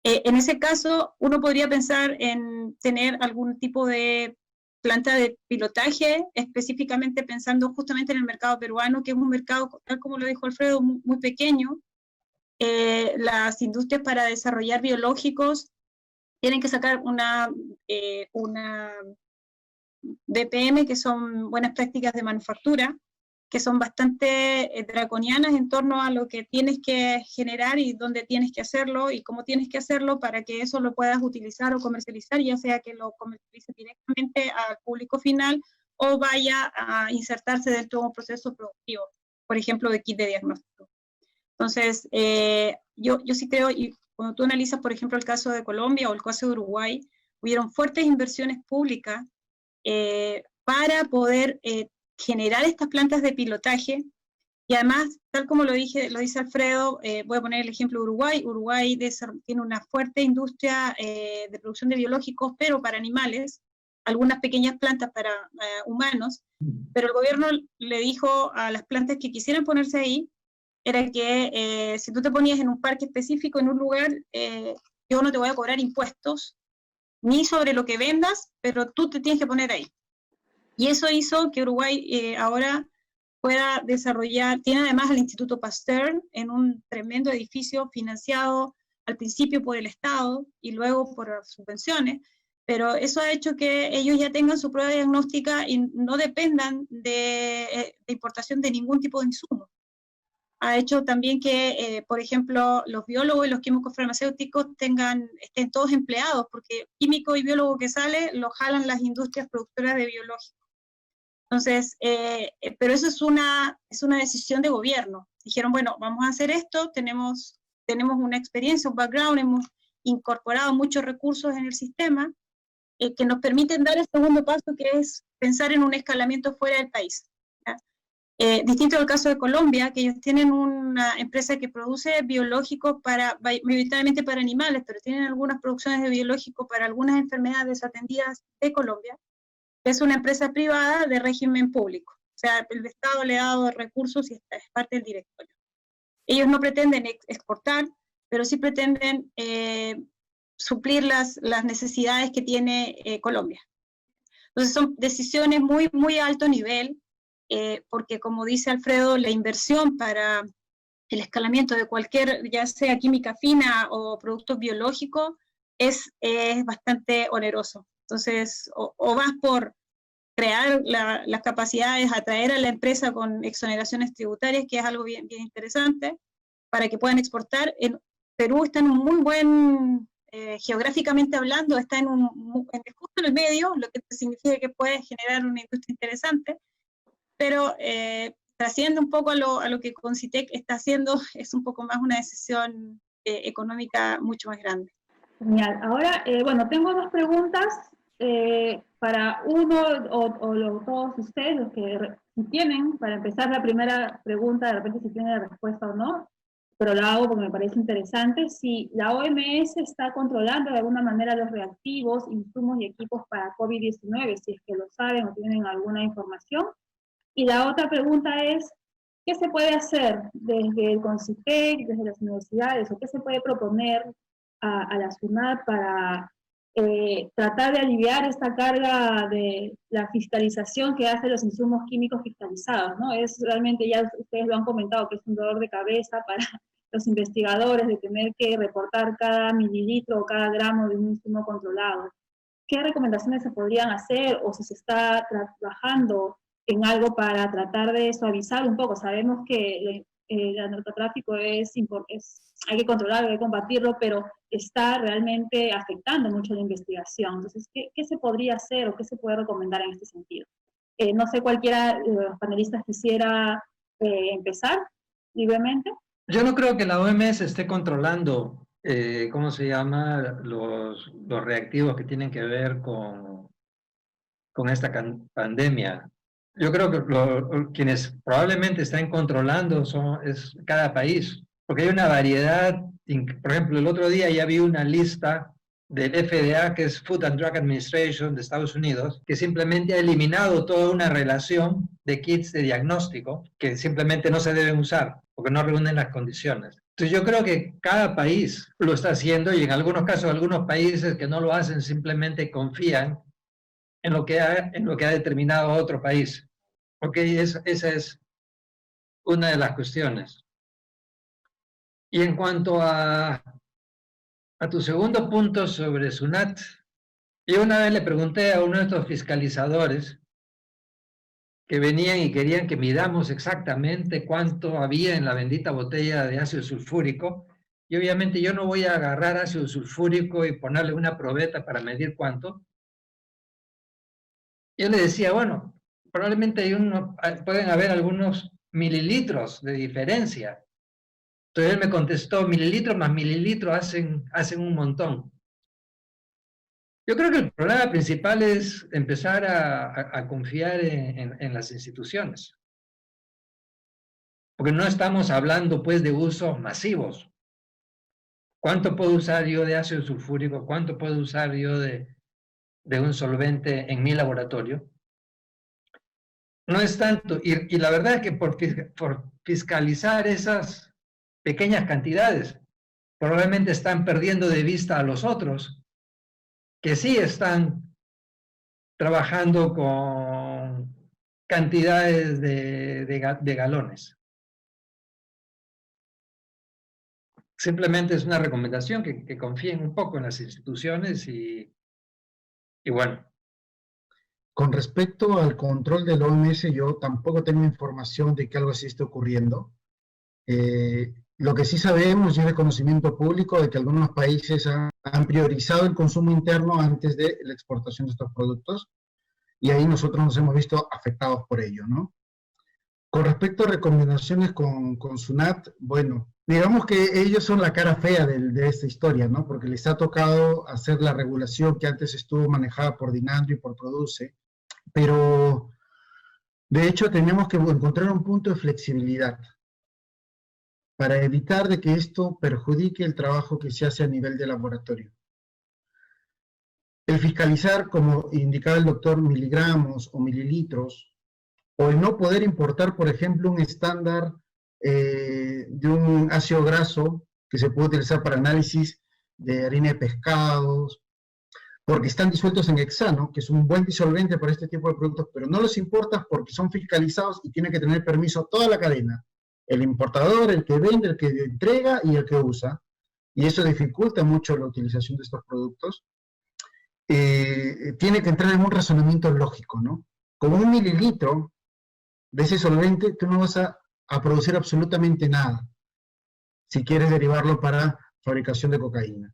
En ese caso, uno podría pensar en tener algún tipo de planta de pilotaje, específicamente pensando justamente en el mercado peruano, que es un mercado, tal como lo dijo Alfredo, muy pequeño. Las industrias para desarrollar biológicos tienen que sacar una BPM, que son buenas prácticas de manufactura, que son bastante draconianas en torno a lo que tienes que generar y dónde tienes que hacerlo y cómo tienes que hacerlo para que eso lo puedas utilizar o comercializar, ya sea que lo comercialices directamente al público final o vaya a insertarse dentro de un proceso productivo, por ejemplo, de kit de diagnóstico. Entonces, yo sí creo, y cuando tú analizas, por ejemplo, el caso de Colombia o el caso de Uruguay, hubieron fuertes inversiones públicas para poder generar estas plantas de pilotaje, y además, tal como lo dice Alfredo, voy a poner el ejemplo de Uruguay. Uruguay tiene una fuerte industria de producción de biológicos, pero para animales, algunas pequeñas plantas para humanos, pero el gobierno le dijo a las plantas que quisieran ponerse ahí, era que si tú te ponías en un parque específico, en un lugar, yo no te voy a cobrar impuestos, ni sobre lo que vendas, pero tú te tienes que poner ahí. Y eso hizo que Uruguay ahora pueda desarrollar, tiene además el Instituto Pasteur en un tremendo edificio financiado al principio por el Estado y luego por subvenciones, pero eso ha hecho que ellos ya tengan su prueba diagnóstica y no dependan de importación de ningún tipo de insumo. Ha hecho también que, por ejemplo, los biólogos y los químicos farmacéuticos estén todos empleados, porque químico y biólogo que sale lo jalan las industrias productoras de biológicos. Entonces, pero eso es una decisión de gobierno. Dijeron, bueno, vamos a hacer esto, tenemos una experiencia, un background, hemos incorporado muchos recursos en el sistema que nos permiten dar el segundo paso, que es pensar en un escalamiento fuera del país. Distinto al caso de Colombia, que ellos tienen una empresa que produce biológicos mayoritariamente para animales, pero tienen algunas producciones de biológicos para algunas enfermedades desatendidas de Colombia. Es una empresa privada de régimen público, o sea, el Estado le ha dado recursos y es parte del directorio. Ellos no pretenden exportar, pero sí pretenden suplir las necesidades que tiene Colombia. Entonces son decisiones muy alto nivel, porque como dice Alfredo, la inversión para el escalamiento de cualquier, ya sea química fina o productos biológicos, es bastante oneroso. Entonces, o vas por crear las capacidades, atraer a la empresa con exoneraciones tributarias, que es algo bien interesante, para que puedan exportar. En Perú está en un muy buen, geográficamente hablando, está justo en el medio, lo que significa que puede generar una industria interesante, pero trasciende un poco a lo que Concitec está haciendo, es un poco más una decisión económica mucho más grande. Genial. Ahora, bueno, tengo dos preguntas para uno o todos ustedes, los que tienen, para empezar la primera pregunta, de repente si tiene la respuesta o no, pero la hago porque me parece interesante. Si la OMS está controlando de alguna manera los reactivos, insumos y equipos para COVID-19, si es que lo saben o tienen alguna información. Y la otra pregunta es, ¿qué se puede hacer desde el Concitec, desde las universidades, o qué se puede proponer a la SUNAT para tratar de aliviar esta carga de la fiscalización que hace los insumos químicos fiscalizados, ¿no? Es realmente, ya ustedes lo han comentado, que es un dolor de cabeza para los investigadores de tener que reportar cada mililitro o cada gramo de un insumo controlado. ¿Qué recomendaciones se podrían hacer o si se está trabajando en algo para tratar de suavizar un poco? Sabemos que el narcotráfico hay que controlarlo, hay que combatirlo, pero está realmente afectando mucho la investigación. Entonces, ¿qué se podría hacer o qué se puede recomendar en este sentido? No sé, cualquiera de los panelistas quisiera empezar libremente. Yo no creo que la OMS esté controlando, ¿cómo se llama?, los reactivos que tienen que ver con esta pandemia. Yo creo que quienes probablemente están controlando es cada país, porque hay una variedad. Por ejemplo, el otro día ya vi una lista del FDA, que es Food and Drug Administration de Estados Unidos, que simplemente ha eliminado toda una relación de kits de diagnóstico que simplemente no se deben usar porque no reúnen las condiciones. Entonces yo creo que cada país lo está haciendo, y en algunos casos algunos países que no lo hacen simplemente confían en lo que ha determinado otro país. Ok, esa es una de las cuestiones. Y en cuanto a tu segundo punto sobre SUNAT, yo una vez le pregunté a uno de estos fiscalizadores que venían y querían que midamos exactamente cuánto había en la bendita botella de ácido sulfúrico, y obviamente yo no voy a agarrar ácido sulfúrico y ponerle una probeta para medir cuánto. Yo le decía, bueno, probablemente pueden haber algunos mililitros de diferencia. Entonces él me contestó, mililitros más mililitros hacen un montón. Yo creo que el problema principal es empezar a confiar en las instituciones. Porque no estamos hablando pues de usos masivos. ¿Cuánto puedo usar yo de ácido sulfúrico? ¿Cuánto puedo usar yo de un solvente en mi laboratorio? No es tanto. Y la verdad es que por fiscalizar esas pequeñas cantidades, probablemente están perdiendo de vista a los otros, que sí están trabajando con cantidades de galones. Simplemente es una recomendación que confíen un poco en las instituciones y bueno. Con respecto al control del OMS, yo tampoco tengo información de que algo así esté ocurriendo. Lo que sí sabemos, y es de conocimiento público, de que algunos países han priorizado el consumo interno antes de la exportación de estos productos, y ahí nosotros nos hemos visto afectados por ello, ¿no? Con respecto a recomendaciones con SUNAT, bueno, digamos que ellos son la cara fea de esta historia, ¿no? Porque les ha tocado hacer la regulación que antes estuvo manejada por Dinandro y por Produce, pero de hecho tenemos que encontrar un punto de flexibilidad para evitar de que esto perjudique el trabajo que se hace a nivel de laboratorio. El fiscalizar, como indicaba el doctor, miligramos o mililitros, o el no poder importar, por ejemplo, un estándar de un ácido graso que se puede utilizar para análisis de harina de pescados, porque están disueltos en hexano, que es un buen disolvente para este tipo de productos, pero no los importas porque son fiscalizados y tiene que tener permiso toda la cadena. El importador, el que vende, el que entrega y el que usa. Y eso dificulta mucho la utilización de estos productos. Tiene que entrar en un razonamiento lógico, ¿no? Con 1 mililitro de ese solvente, tú no vas a producir absolutamente nada si quieres derivarlo para fabricación de cocaína.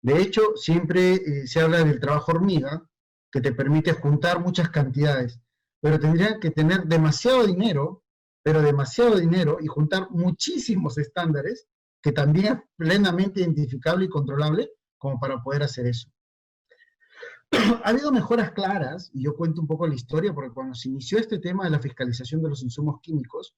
De hecho, siempre se habla del trabajo hormiga, que te permite juntar muchas cantidades, pero tendrían que tener demasiado dinero, y juntar muchísimos estándares, que también es plenamente identificable y controlable, como para poder hacer eso. Ha habido mejoras claras, y yo cuento un poco la historia, porque cuando se inició este tema de la fiscalización de los insumos químicos,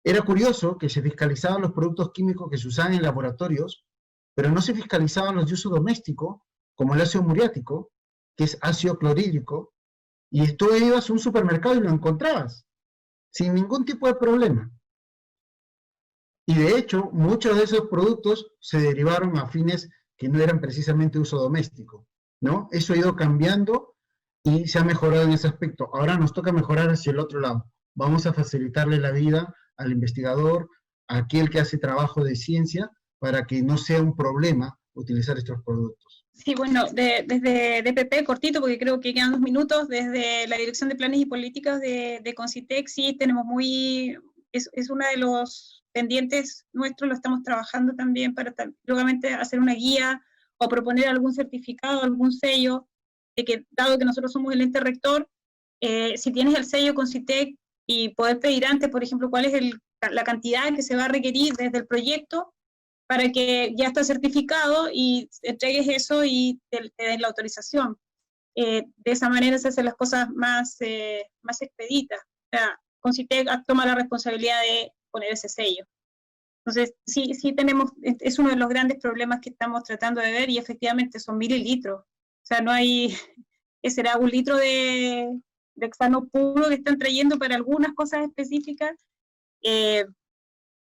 era curioso que se fiscalizaban los productos químicos que se usaban en laboratorios, pero no se fiscalizaban los de uso doméstico, como el ácido muriático, que es ácido clorhídrico, y tú ibas a un supermercado y lo encontrabas, sin ningún tipo de problema. Y de hecho, muchos de esos productos se derivaron a fines que no eran precisamente uso doméstico, ¿no? Eso ha ido cambiando y se ha mejorado en ese aspecto. Ahora nos toca mejorar hacia el otro lado. Vamos a facilitarle la vida al investigador, a aquel que hace trabajo de ciencia, para que no sea un problema utilizar estos productos. Sí, bueno, desde DPP, cortito, porque creo que quedan 2 minutos, desde la Dirección de Planes y Políticas de Concitec, sí tenemos es uno de los pendientes nuestros, lo estamos trabajando también para luego hacer una guía o proponer algún certificado, algún sello, de que dado que nosotros somos el ente rector, si tienes el sello Concitec y poder pedir antes, por ejemplo, cuál es la cantidad que se va a requerir desde el proyecto para que ya está certificado y entregues eso y te den la autorización. De esa manera se hacen las cosas más expeditas. O sea, Concitec toma la responsabilidad de poner ese sello. Entonces, sí tenemos, es uno de los grandes problemas que estamos tratando de ver, y efectivamente son mililitros. O sea, no hay, ¿qué será? 1 litro de hexano puro que están trayendo para algunas cosas específicas,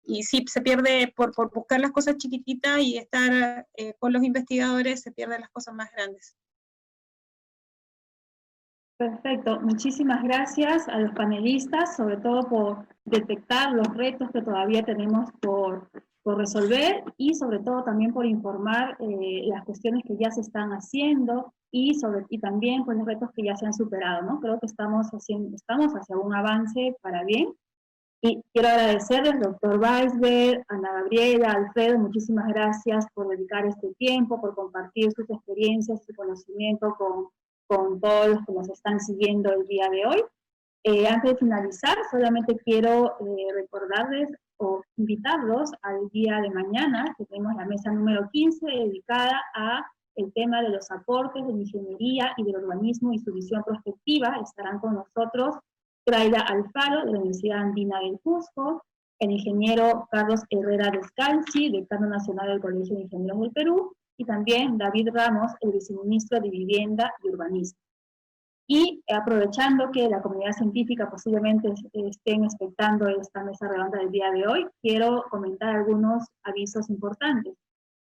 y sí, se pierde por buscar las cosas chiquititas y estar con los investigadores, se pierden las cosas más grandes. Perfecto, muchísimas gracias a los panelistas, sobre todo por detectar los retos que todavía tenemos por resolver, y sobre todo también por informar las cuestiones que ya se están haciendo, y también pues, los retos que ya se han superado, ¿no? Creo que estamos hacia un avance para bien. Y quiero agradecerles, doctor Weisberg, Ana Gabriela, Alfredo, muchísimas gracias por dedicar este tiempo, por compartir sus experiencias, su conocimiento con todos los que nos están siguiendo el día de hoy. Antes de finalizar, solamente quiero recordarles o invitarlos al día de mañana, que tenemos la mesa número 15, dedicada a el tema de los aportes de la ingeniería y del urbanismo y su visión prospectiva. Estarán con nosotros Traida Alfaro, de la Universidad Andina del Cusco, el ingeniero Carlos Herrera Descalzi, decano nacional del Colegio de Ingenieros del Perú, y también David Ramos, el viceministro de Vivienda y Urbanismo. Y aprovechando que la comunidad científica posiblemente estén expectando esta mesa redonda del día de hoy, quiero comentar algunos avisos importantes.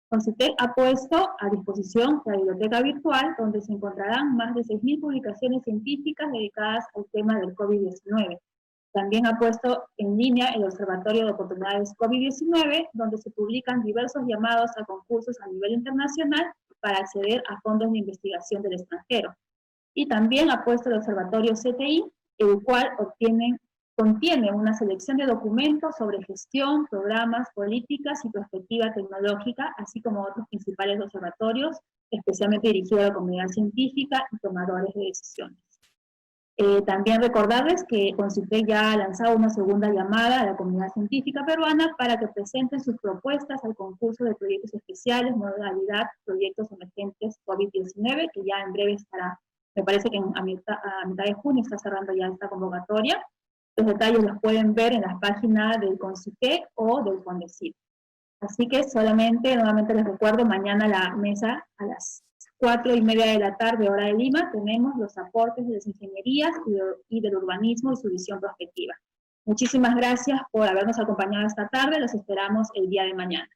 Concitec ha puesto a disposición la biblioteca virtual, donde se encontrarán más de 6.000 publicaciones científicas dedicadas al tema del COVID-19. También ha puesto en línea el Observatorio de Oportunidades COVID-19, donde se publican diversos llamados a concursos a nivel internacional para acceder a fondos de investigación del extranjero. Y también ha puesto el Observatorio CTI, el cual contiene una selección de documentos sobre gestión, programas, políticas y perspectiva tecnológica, así como otros principales observatorios, especialmente dirigidos a la comunidad científica y tomadores de decisiones. También recordarles que Concitec ya ha lanzado una segunda llamada a la comunidad científica peruana para que presenten sus propuestas al concurso de proyectos especiales, modalidad proyectos emergentes COVID-19, que ya en breve estará, me parece que a mitad de junio está cerrando ya esta convocatoria. Los detalles los pueden ver en las páginas del Concitec o del Fondecid. Así que nuevamente les recuerdo, mañana la mesa a las 4:30 de la tarde, hora de Lima, tenemos los aportes de las ingenierías y del urbanismo y su visión prospectiva. Muchísimas gracias por habernos acompañado esta tarde, los esperamos el día de mañana.